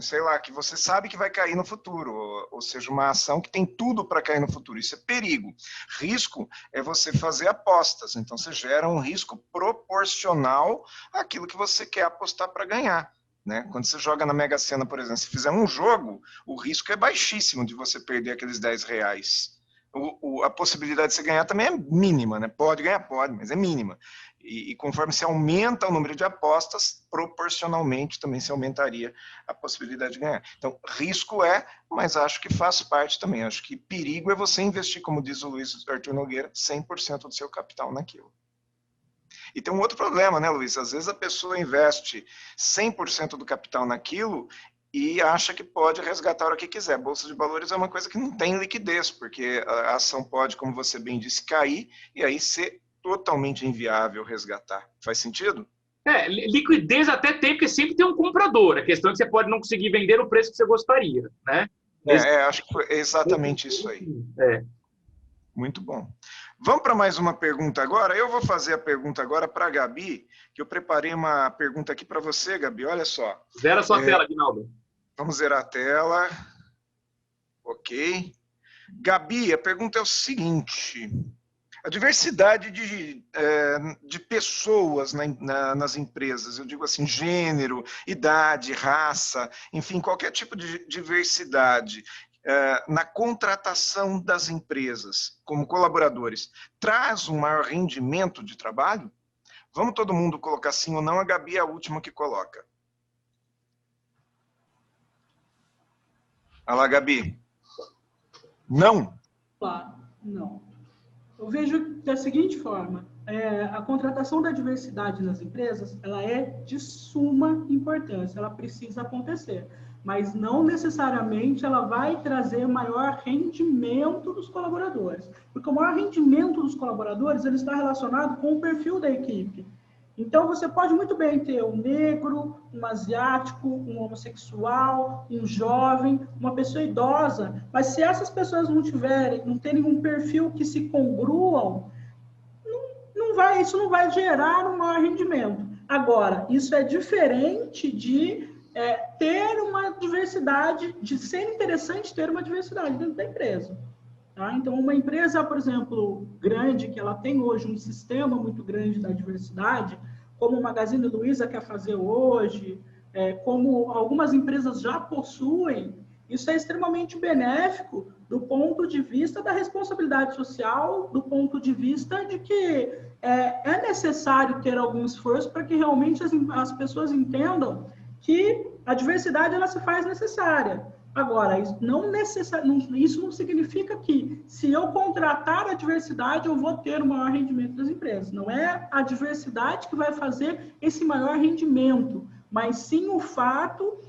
sei lá, que você sabe que vai cair no futuro, ou seja, uma ação que tem tudo para cair no futuro. Isso é perigo. Risco é você fazer apostas, então você gera um risco proporcional àquilo que você quer apostar para ganhar. Né? Quando você joga na Mega Sena, por exemplo, se fizer um jogo, o risco é baixíssimo de você perder aqueles R$10. A possibilidade de você ganhar também é mínima, né? Pode ganhar, pode, mas é mínima. E conforme se aumenta o número de apostas, proporcionalmente também se aumentaria a possibilidade de ganhar. Então, risco mas acho que faz parte também. Acho que perigo é você investir, como diz o Luiz Arthur Nogueira, 100% do seu capital naquilo. E tem um outro problema, né, Luiz? Às vezes a pessoa investe 100% do capital naquilo e acha que pode resgatar a hora que quiser. Bolsa de valores é uma coisa que não tem liquidez, porque a ação pode, como você bem disse, cair e aí ser totalmente inviável resgatar. Faz sentido? Liquidez até tem, porque sempre tem um comprador. A questão é que você pode não conseguir vender no preço que você gostaria, né? Acho que foi exatamente isso aí. Muito bom. Vamos para mais uma pergunta agora? Eu vou fazer a pergunta agora para a Gabi, que eu preparei uma pergunta aqui para você, Gabi. Olha só. Zera a sua tela, Aguinaldo. Vamos zerar a tela. Ok. Gabi, a pergunta é o seguinte. A diversidade de pessoas nas empresas, eu digo assim, gênero, idade, raça, enfim, qualquer tipo de diversidade na contratação das empresas como colaboradores, traz um maior rendimento de trabalho? Vamos todo mundo colocar sim ou não, a Gabi é a última que coloca. Olha lá, Gabi. Não? Claro, não. Eu vejo da seguinte forma, a contratação da diversidade nas empresas, ela é de suma importância, ela precisa acontecer, mas não necessariamente ela vai trazer maior rendimento dos colaboradores, porque o maior rendimento dos colaboradores ele está relacionado com o perfil da equipe. Então, você pode muito bem ter um negro, um asiático, um homossexual, um jovem, uma pessoa idosa, mas se essas pessoas não terem um perfil que se congruam, isso não vai gerar um maior rendimento. Agora, isso é diferente de ter uma diversidade, de ser interessante ter uma diversidade dentro da empresa. Tá? Então, uma empresa, por exemplo, grande, que ela tem hoje um sistema muito grande da diversidade, como o Magazine Luiza quer fazer hoje, como algumas empresas já possuem, isso é extremamente benéfico do ponto de vista da responsabilidade social, do ponto de vista de que é necessário ter algum esforço para que realmente as pessoas entendam que a diversidade ela se faz necessária. Agora, isso não significa que, se eu contratar a diversidade, eu vou ter o maior rendimento das empresas. Não é a diversidade que vai fazer esse maior rendimento, mas sim o fato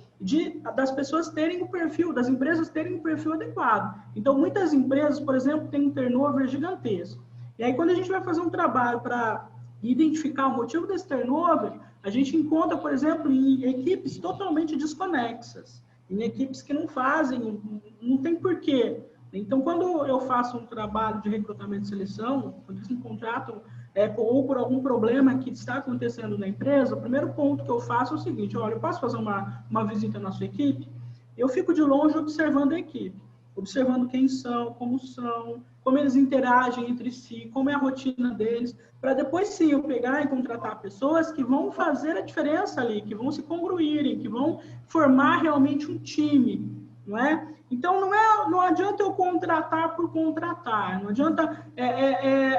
das pessoas terem o perfil, das empresas terem o perfil adequado. Então, muitas empresas, por exemplo, têm um turnover gigantesco. E aí, quando a gente vai fazer um trabalho para identificar o motivo desse turnover, a gente encontra, por exemplo, em equipes totalmente desconexas, em equipes que não fazem, não tem porquê. Então, quando eu faço um trabalho de recrutamento e seleção, quando eles me contratam, ou por algum problema que está acontecendo na empresa, o primeiro ponto que eu faço é o seguinte: olha, eu posso fazer uma visita na sua equipe? Eu fico de longe observando a equipe, observando quem são, como eles interagem entre si, como é a rotina deles, para depois sim eu pegar e contratar pessoas que vão fazer a diferença ali, que vão se congruírem, que vão formar realmente um time, não é? Então, não adianta eu contratar por contratar, não adianta,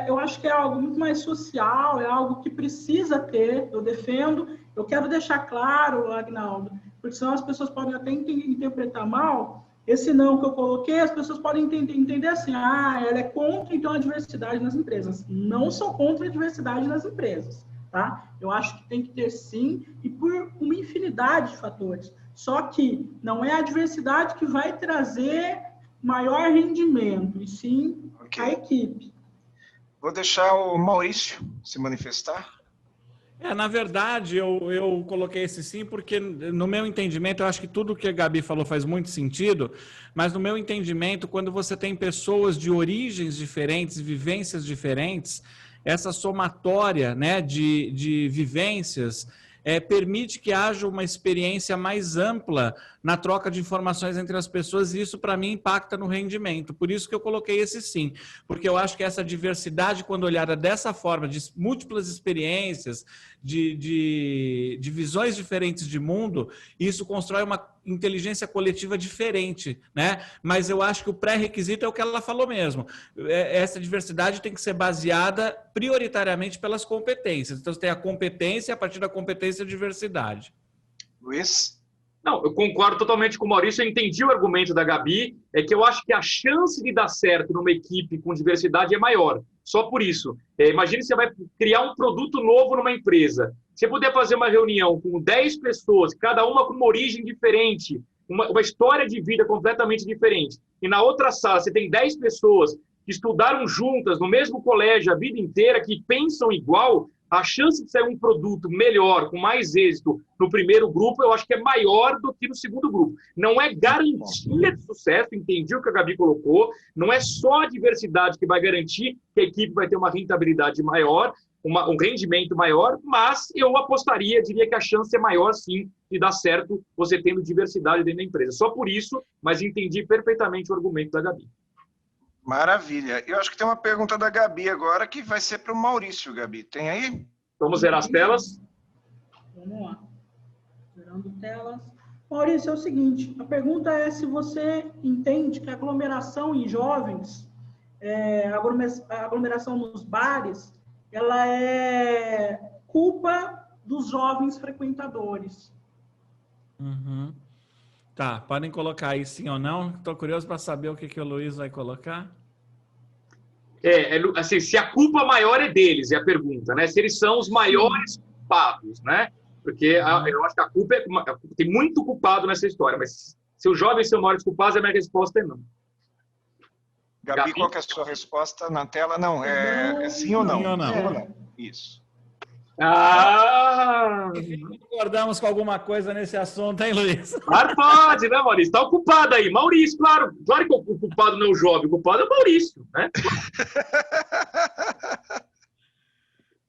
eu acho que é algo muito mais social, é algo que precisa ter, eu defendo, eu quero deixar claro, Agnaldo, porque senão as pessoas podem até interpretar mal. Esse não que eu coloquei, as pessoas podem entender assim: ela é contra, então, a diversidade nas empresas. Não sou contra a diversidade nas empresas, tá? Eu acho que tem que ter sim, e por uma infinidade de fatores. Só que não é a diversidade que vai trazer maior rendimento, e sim a equipe. Vou deixar o Maurício se manifestar. Na verdade, eu coloquei esse sim porque, no meu entendimento, eu acho que tudo que a Gabi falou faz muito sentido, mas no meu entendimento, quando você tem pessoas de origens diferentes, vivências diferentes, essa somatória, né, de vivências permite que haja uma experiência mais ampla na troca de informações entre as pessoas, e isso, para mim, impacta no rendimento. Por isso que eu coloquei esse sim, porque eu acho que essa diversidade, quando olhada dessa forma, de múltiplas experiências, de visões diferentes de mundo, isso constrói uma inteligência coletiva diferente, né? Mas eu acho que o pré-requisito é o que ela falou mesmo. Essa diversidade tem que ser baseada prioritariamente pelas competências. Então, você tem a competência, a partir da competência, a diversidade. Luiz? Não, eu concordo totalmente com o Maurício, eu entendi o argumento da Gabi, é que eu acho que a chance de dar certo numa equipe com diversidade é maior, só por isso. Imagine que você vai criar um produto novo numa empresa. Se você puder fazer uma reunião com 10 pessoas, cada uma com uma origem diferente, uma história de vida completamente diferente, e na outra sala você tem 10 pessoas que estudaram juntas no mesmo colégio a vida inteira, que pensam igual, a chance de sair um produto melhor, com mais êxito no primeiro grupo, eu acho que é maior do que no segundo grupo. Não é garantia de sucesso, entendi o que a Gabi colocou, não é só a diversidade que vai garantir que a equipe vai ter uma rentabilidade maior, um rendimento maior, mas eu apostaria, diria que a chance é maior, sim, de dar certo você tendo diversidade dentro da empresa. Só por isso, mas entendi perfeitamente o argumento da Gabi. Maravilha. Eu acho que tem uma pergunta da Gabi agora que vai ser para o Maurício, Gabi. Tem aí? Vamos zerar as telas? Vamos lá. Zerando telas. Maurício, é o seguinte, a pergunta é se você entende que a aglomeração em jovens, a aglomeração nos bares, ela é culpa dos jovens frequentadores. Uhum. Tá, podem colocar aí sim ou não. Estou curioso para saber o que o Luiz vai colocar. Assim, se a culpa maior é deles, é a pergunta, né? Se eles são os maiores culpados, né? Porque eu acho que a culpa tem muito culpado nessa história, mas se os jovens são maiores culpados, a minha resposta é não. Gabi, qual que é a sua resposta na tela? Não, é sim ou não? Sim ou não? Sim ou não? Isso. Concordamos com alguma coisa nesse assunto, hein, Luiz? Claro, pode, né, Maurício? Está ocupado aí. Maurício, claro que o culpado não é o jovem, o culpado é o Maurício, né?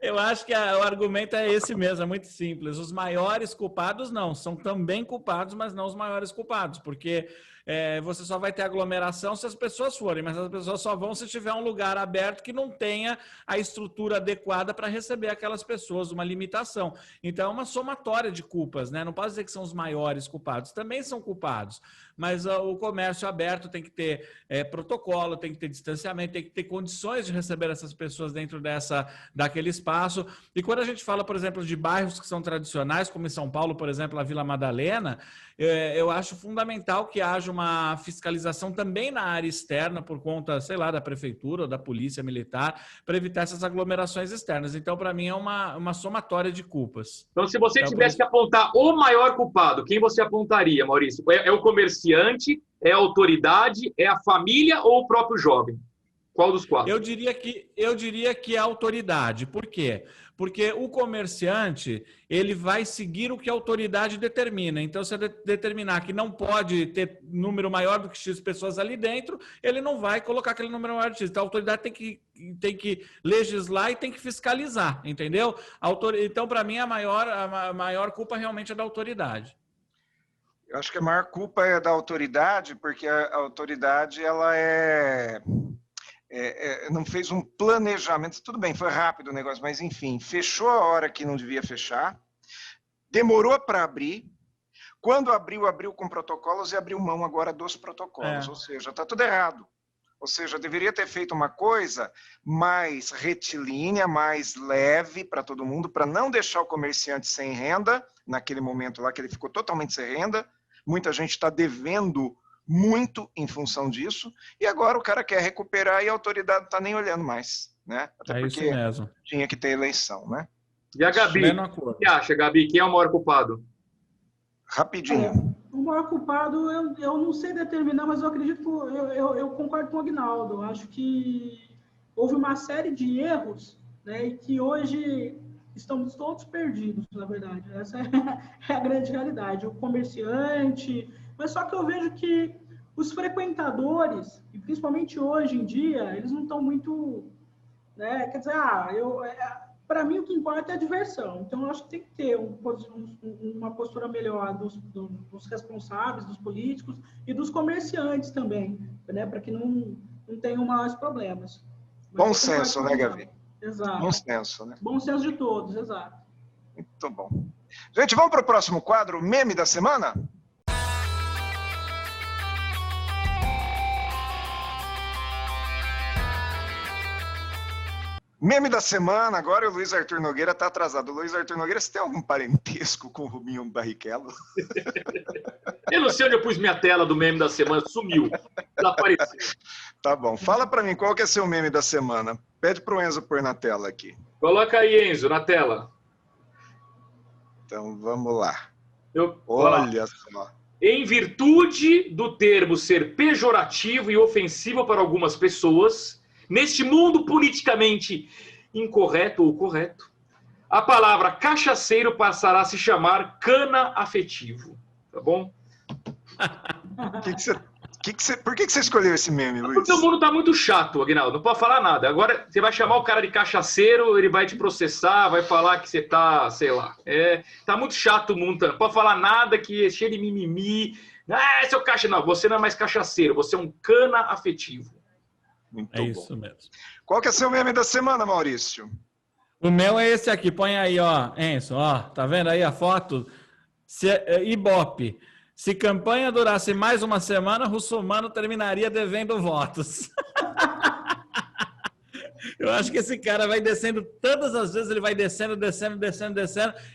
Eu acho que o argumento é esse mesmo, é muito simples. Os maiores culpados não, são também culpados, mas não os maiores culpados, porque você só vai ter aglomeração se as pessoas forem, mas as pessoas só vão se tiver um lugar aberto que não tenha a estrutura adequada para receber aquelas pessoas, uma limitação. Então é uma somatória de culpas, né? Não posso dizer que são os maiores culpados, também são culpados, mas o comércio aberto tem que ter protocolo, tem que ter distanciamento, tem que ter condições de receber essas pessoas dentro daquele espaço. E quando a gente fala, por exemplo, de bairros que são tradicionais, como em São Paulo, por exemplo, a Vila Madalena, eu acho fundamental que haja uma fiscalização também na área externa por conta, sei lá, da prefeitura ou da polícia militar para evitar essas aglomerações externas. Então, para mim, é uma somatória de culpas. Então, se você tivesse que apontar o maior culpado, quem você apontaria, Maurício? É o comerciante, é a autoridade, é a família ou o próprio jovem? Qual dos quatro? Eu diria que é a autoridade. Por quê? Porque o comerciante, ele vai seguir o que a autoridade determina. Então, se ele determinar que não pode ter número maior do que X pessoas ali dentro, ele não vai colocar aquele número maior de X. Então, a autoridade tem que legislar e tem que fiscalizar, entendeu? Então, para mim, a maior culpa realmente é da autoridade. Eu acho que a maior culpa é da autoridade, porque a autoridade, ela não fez um planejamento. Tudo bem, foi rápido o negócio, mas enfim, fechou a hora que não devia fechar, demorou para abrir, quando abriu com protocolos e abriu mão agora dos protocolos, ou seja, está tudo errado. Ou seja, deveria ter feito uma coisa mais retilínea, mais leve para todo mundo, para não deixar o comerciante sem renda, naquele momento lá que ele ficou totalmente sem renda. Muita gente está devendo muito em função disso, e agora o cara quer recuperar e a autoridade não está nem olhando mais, né? Até porque isso mesmo. Tinha que ter eleição, né? E a Gabi, o que acha, Gabi? Quem é o maior culpado? Rapidinho. O maior culpado, eu não sei determinar, mas eu acredito, eu concordo com o Aguinaldo. Eu acho que houve uma série de erros, né, e que hoje estamos todos perdidos, na verdade. Essa é a grande realidade. O comerciante... Mas só que eu vejo que os frequentadores, e principalmente hoje em dia, eles não estão muito... Né? Quer dizer, para mim o que importa é a diversão. Então, eu acho que tem que ter uma postura melhor dos responsáveis, dos políticos e dos comerciantes também, né? Para que não tenham mais problemas. Bom senso, né, Gabi? Exato. Bom senso, né? Bom senso de todos, exato. Muito bom. Gente, vamos para o próximo quadro, meme da semana? Meme da semana, agora o Luiz Arthur Nogueira está atrasado. Luiz Arthur Nogueira, você tem algum parentesco com o Rubinho Barrichello? Eu não sei onde eu pus minha tela do meme da semana, sumiu, desapareceu. Tá bom, fala para mim, qual que é seu meme da semana? Pede para o Enzo pôr na tela aqui. Coloca aí, Enzo, na tela. Então, vamos lá. Olha só. Em virtude do termo ser pejorativo e ofensivo para algumas pessoas... Neste mundo politicamente incorreto ou correto, a palavra cachaceiro passará a se chamar cana afetivo. Tá bom? Por que você escolheu esse meme, Luiz? Porque o mundo tá muito chato, Aguinaldo. Não pode falar nada. Agora, você vai chamar o cara de cachaceiro, ele vai te processar, vai falar que você tá, sei lá. Tá muito chato o mundo. Não pode falar nada, que é cheio de mimimi. Seu cachaceiro. Não, você não é mais cachaceiro, você é um cana afetivo. Muito é bom. Isso mesmo. Qual que é seu meme da semana, Maurício? O meu é esse aqui. Põe aí, ó, Enzo. Ó, tá vendo aí a foto? Ibope. Se campanha durasse mais uma semana, Russomano terminaria devendo votos. Eu acho que esse cara vai descendo, todas as vezes ele vai descendo,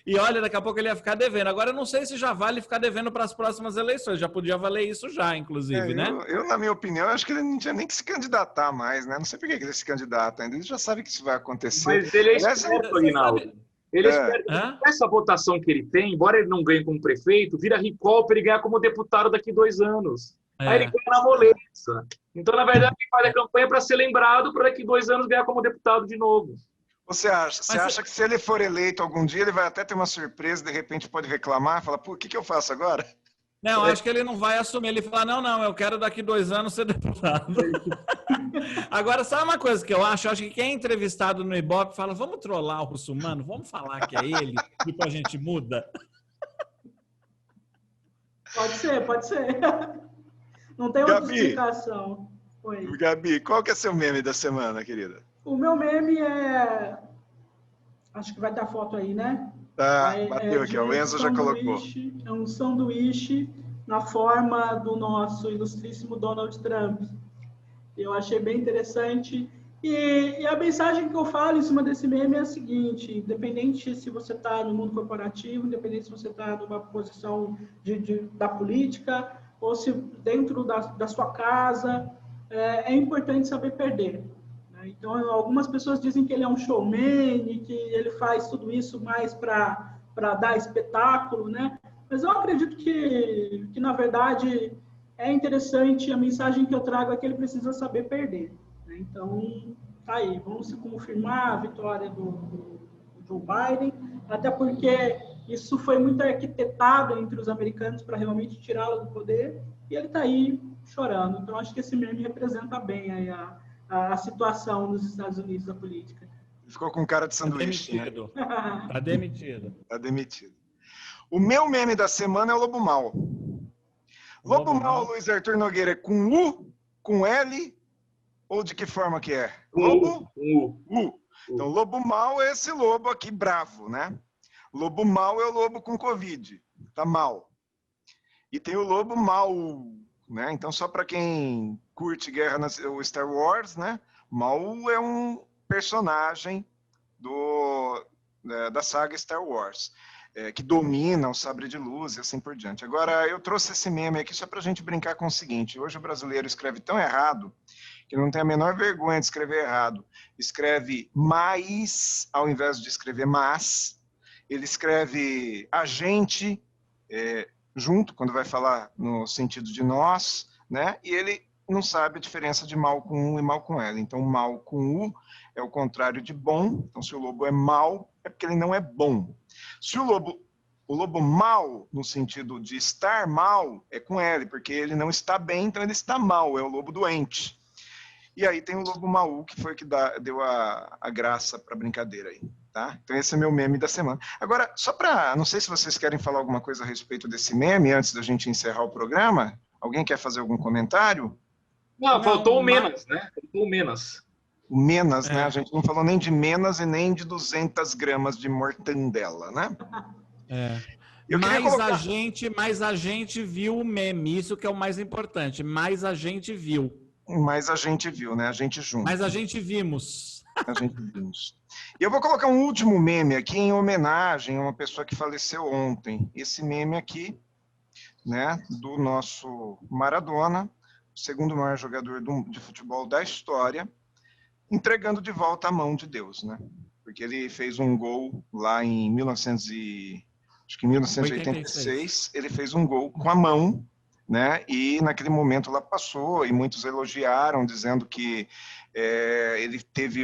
e olha, daqui a pouco ele ia ficar devendo. Agora, eu não sei se já vale ficar devendo para as próximas eleições, já podia valer isso já, inclusive, né? Eu, na minha opinião, acho que ele não tinha nem que se candidatar mais, né? Não sei por que ele se candidata ainda, ele já sabe que isso vai acontecer. Mas ele é esperto, Aguinaldo. Ele é esperto. Essa votação que ele tem, embora ele não ganhe como prefeito, vira recall para ele ganhar como deputado daqui 2 anos. Aí ele ganha na moleza. Então, na verdade, ele faz a campanha para ser lembrado para daqui 2 anos ganhar como deputado de novo. Você acha que se ele for eleito algum dia, ele vai até ter uma surpresa, de repente pode reclamar, falar, pô, o que eu faço agora? Não, acho que ele não vai assumir. Ele fala, não, eu quero daqui 2 anos ser deputado. Agora, sabe uma coisa que eu acho? Eu acho que quem é entrevistado no Ibope fala, vamos trollar o Russomano, vamos falar que é ele, e depois a gente muda. Pode ser. Não tem outra explicação. Oi. Gabi, qual que é seu meme da semana, querida? O meu meme é... Acho que vai ter a foto aí, né? Tá, bateu aqui, o Enzo já colocou. É um sanduíche na forma do nosso ilustríssimo Donald Trump. Eu achei bem interessante. E a mensagem que eu falo em cima desse meme é a seguinte, independente se você está no mundo corporativo, independente se você está numa posição da política, ou se dentro da sua casa, é importante saber perder. Né? Então, algumas pessoas dizem que ele é um showman, que ele faz tudo isso mais para dar espetáculo, né? Mas eu acredito que, na verdade, é interessante, a mensagem que eu trago é que ele precisa saber perder. Né? Então, tá aí, vamos se confirmar a vitória do Joe Biden, até porque isso foi muito arquitetado entre os americanos para realmente tirá-lo do poder, e ele está aí chorando. Então, acho que esse meme representa bem aí a situação nos Estados Unidos da política. Ficou com cara de sanduíche, tá demitido. Né? Tá demitido. Tá demitido. O meu meme da semana é o Lobo Mal. Lobo Mal, Luiz Arthur Nogueira, é com U, com L, ou de que forma que é? Lobo? U. Então, Lobo Mal é esse lobo aqui bravo, né? Lobo Mal é o lobo com Covid, tá mal. E tem o Lobo Mal, né? Então, só para quem curte guerra o Star Wars, né? Mal é um personagem da saga Star Wars. Que domina o sabre de luz e assim por diante. Agora, eu trouxe esse meme aqui só para a gente brincar com o seguinte: hoje o brasileiro escreve tão errado que não tem a menor vergonha de escrever errado. Escreve mais ao invés de escrever mas. Ele escreve a gente junto, quando vai falar no sentido de nós, né? E ele não sabe a diferença de mal com U e mal com L. Então, mal com U é o contrário de bom. Então, se o lobo é mal, é porque ele não é bom. Se o lobo mal, no sentido de estar mal, é com L, porque ele não está bem, então ele está mal, é o lobo doente. E aí tem o lobo mau, que foi o que deu a graça para a brincadeira aí, tá? Então esse é meu meme da semana. Agora, só para, não sei se vocês querem falar alguma coisa a respeito desse meme, antes da gente encerrar o programa. Alguém quer fazer algum comentário? Não, faltou o Menas, né? Faltou o Menas. O Menas, né? A gente não falou nem de Menas e nem de 200 gramas de mortandela, né? Mas a gente viu o meme, isso que é o mais importante. Mas a gente viu. Mas a gente viu, né? A gente junto. Mas a gente vimos. A gente vimos. E eu vou colocar um último meme aqui em homenagem a uma pessoa que faleceu ontem. Esse meme aqui, né? Do nosso Maradona, o segundo maior jogador de futebol da história, entregando de volta a mão de Deus, né? Porque ele fez um gol lá em 1986, ele fez um gol com a mão, né? E naquele momento lá passou, e muitos elogiaram, dizendo que ele teve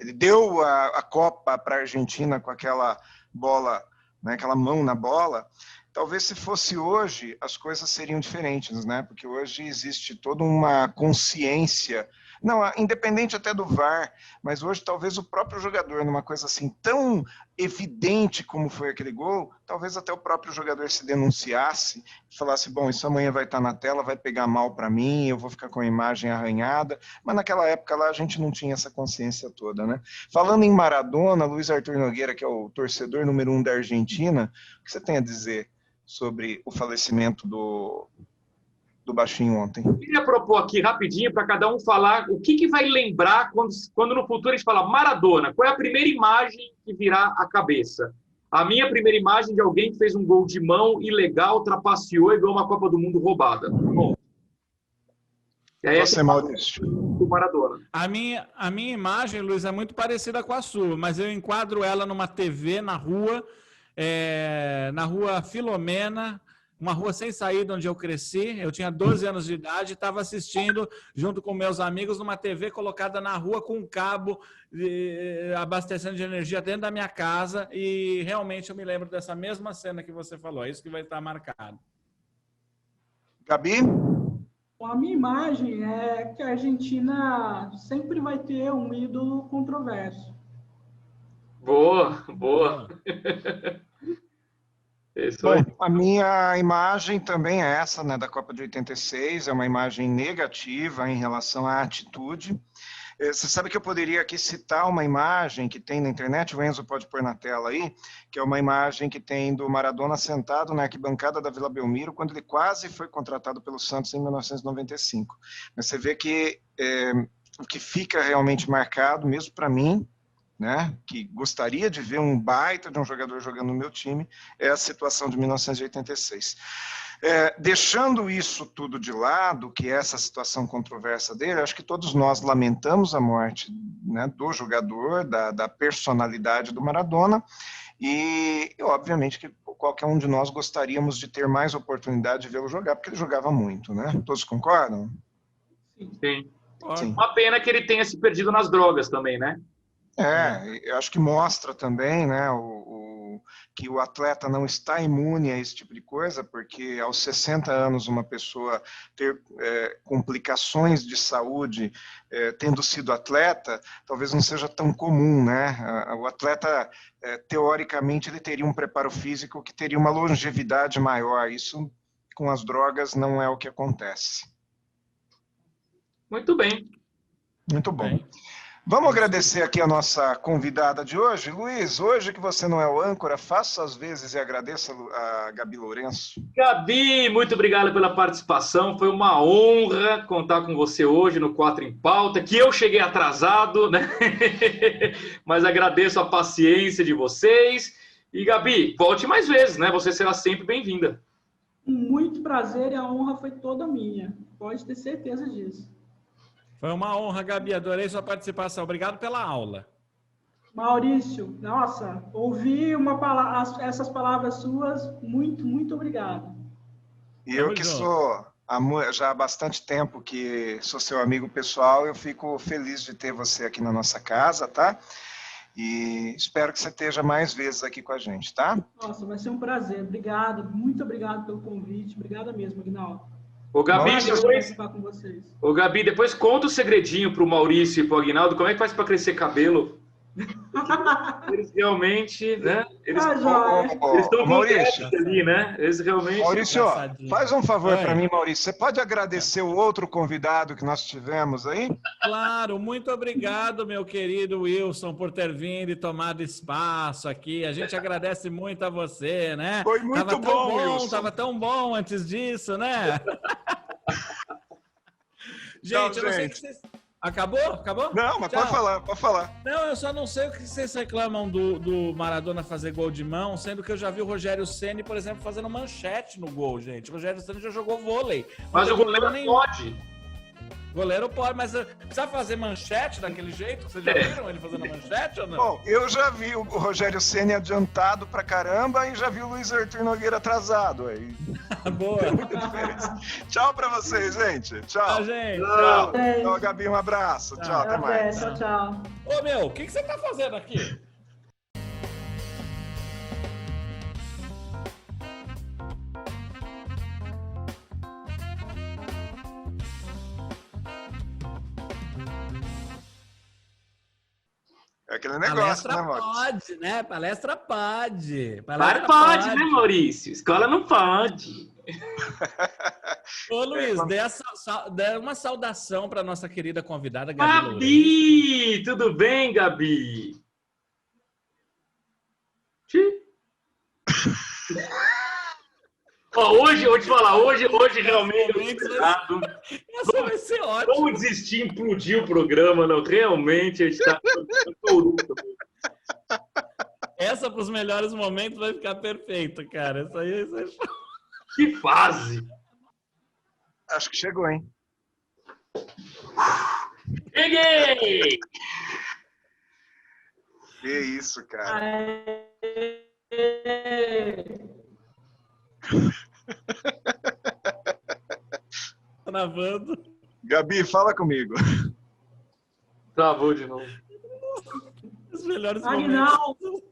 ele deu a Copa para a Argentina com aquela bola, né? Aquela mão na bola. Talvez se fosse hoje, as coisas seriam diferentes, né? Porque hoje existe toda uma consciência, não, independente até do VAR, mas hoje talvez o próprio jogador, numa coisa assim tão evidente como foi aquele gol, talvez até o próprio jogador se denunciasse, falasse, bom, isso amanhã vai estar na tela, vai pegar mal para mim, eu vou ficar com a imagem arranhada, mas naquela época lá a gente não tinha essa consciência toda, né? Falando em Maradona, Luiz Arthur Nogueira, que é o torcedor número 1 da Argentina, o que você tem a dizer sobre o falecimento do baixinho ontem? Eu queria propor aqui rapidinho para cada um falar o que vai lembrar quando no futuro a gente fala Maradona. Qual é a primeira imagem que virá à cabeça? A minha primeira imagem de alguém que fez um gol de mão ilegal, trapaceou e ganhou uma Copa do Mundo roubada. Bom. E aí Você, Maurício. Do Maradona. A minha imagem, Luiz, é muito parecida com a sua, mas eu enquadro ela numa TV na rua Filomena, uma rua sem saída onde eu cresci. Eu tinha 12 anos de idade e estava assistindo junto com meus amigos numa TV colocada na rua com um cabo abastecendo de energia dentro da minha casa, e realmente eu me lembro dessa mesma cena que você falou. É isso que vai estar marcado. Gabi? A minha imagem é que a Argentina sempre vai ter um ídolo controverso. Boa. Bom, a minha imagem também é essa, né, da Copa de 86, é uma imagem negativa em relação à atitude. Você sabe que eu poderia aqui citar uma imagem que tem na internet, o Enzo pode pôr na tela aí, que é uma imagem que tem do Maradona sentado na arquibancada da Vila Belmiro, quando ele quase foi contratado pelo Santos em 1995. Mas você vê que o que fica realmente marcado, mesmo para mim, né, que gostaria de ver um baita de um jogador jogando no meu time, é a situação de 1986. Deixando isso tudo de lado, que é essa situação controversa dele, acho que todos nós lamentamos a morte, né, do jogador, da personalidade do Maradona, e obviamente que qualquer um de nós gostaríamos de ter mais oportunidade de vê-lo jogar, porque ele jogava muito, né? Todos concordam? Sim. Sim. Uma pena que ele tenha se perdido nas drogas também, né? Eu acho que mostra também, né, que o atleta não está imune a esse tipo de coisa, porque aos 60 anos uma pessoa ter complicações de saúde tendo sido atleta, talvez não seja tão comum, né? O atleta, teoricamente, ele teria um preparo físico que teria uma longevidade maior. Isso, com as drogas, não é o que acontece. Muito bem. Muito bom. Vamos agradecer aqui a nossa convidada de hoje. Luiz, hoje que você não é o âncora, faça as vezes e agradeça a Gabi Lourenço. Gabi, muito obrigado pela participação. Foi uma honra contar com você hoje no 4 em Pauta, que eu cheguei atrasado, né? Mas agradeço a paciência de vocês. E, Gabi, volte mais vezes, né? Você será sempre bem-vinda. Muito prazer e a honra foi toda minha. Pode ter certeza disso. Foi uma honra, Gabi. Adorei sua participação. Obrigado pela aula. Maurício, nossa, ouvi essas palavras suas, muito, muito obrigado. E eu que sou, já há bastante tempo que sou seu amigo pessoal, eu fico feliz de ter você aqui na nossa casa, tá? E espero que você esteja mais vezes aqui com a gente, tá? Nossa, vai ser um prazer. Obrigado, muito obrigado pelo convite. Obrigado mesmo, Aguinaldo. Ô, Gabi, depois conta o segredinho para o Maurício e para o Aguinaldo, como é que faz para crescer cabelo? Eles realmente, né? Eles estão Maurício, ali, né? Eles realmente... Maurício, faz um favor para mim, Maurício. Você pode agradecer o outro convidado que nós tivemos aí? Claro, muito obrigado, meu querido Wilson, por ter vindo e tomado espaço aqui. A gente agradece muito a você, né? Foi muito bom, Wilson. Tava tão bom antes disso, né? Gente, eu não sei o que vocês... Acabou? Acabou? Não, mas pode falar. Não, eu só não sei o que vocês reclamam do Maradona fazer gol de mão, sendo que eu já vi o Rogério Ceni, por exemplo, fazendo manchete no gol, gente. O Rogério Ceni já jogou vôlei. Mas o goleiro pode. Goleiro pode, mas precisa fazer manchete daquele jeito? Vocês já viram ele fazendo manchete ou não? Bom, eu já vi o Rogério Ceni adiantado pra caramba e já vi o Luiz Arthur Nogueira atrasado. Aí. Boa. Tem muita diferença. Tchau pra vocês, gente. Tchau. Gente. Tchau. Tchau, Gabi, um abraço. Tchau, até mais. Tchau. Ô, meu, o que você tá fazendo aqui? É aquele negócio, Palestra né, Maurício? pode, né? Palestra pode. Claro, pode, né, Maurício? Escola não pode. Ô, Luiz, dê uma saudação para nossa querida convidada, Gabi. Gabi! Tudo bem, Gabi? Hoje, eu vou te falar, hoje realmente... Essa vai ser ótima. Vamos desistir, implodir o programa, não? Realmente, a gente está... Essa para os melhores momentos vai ficar perfeita, cara. Isso aí. Que fase! Acho que chegou, hein? Cheguei! Que isso, cara. Travando. Gabi, fala comigo. Travou de novo. Os melhores Aguinaldo. momentos.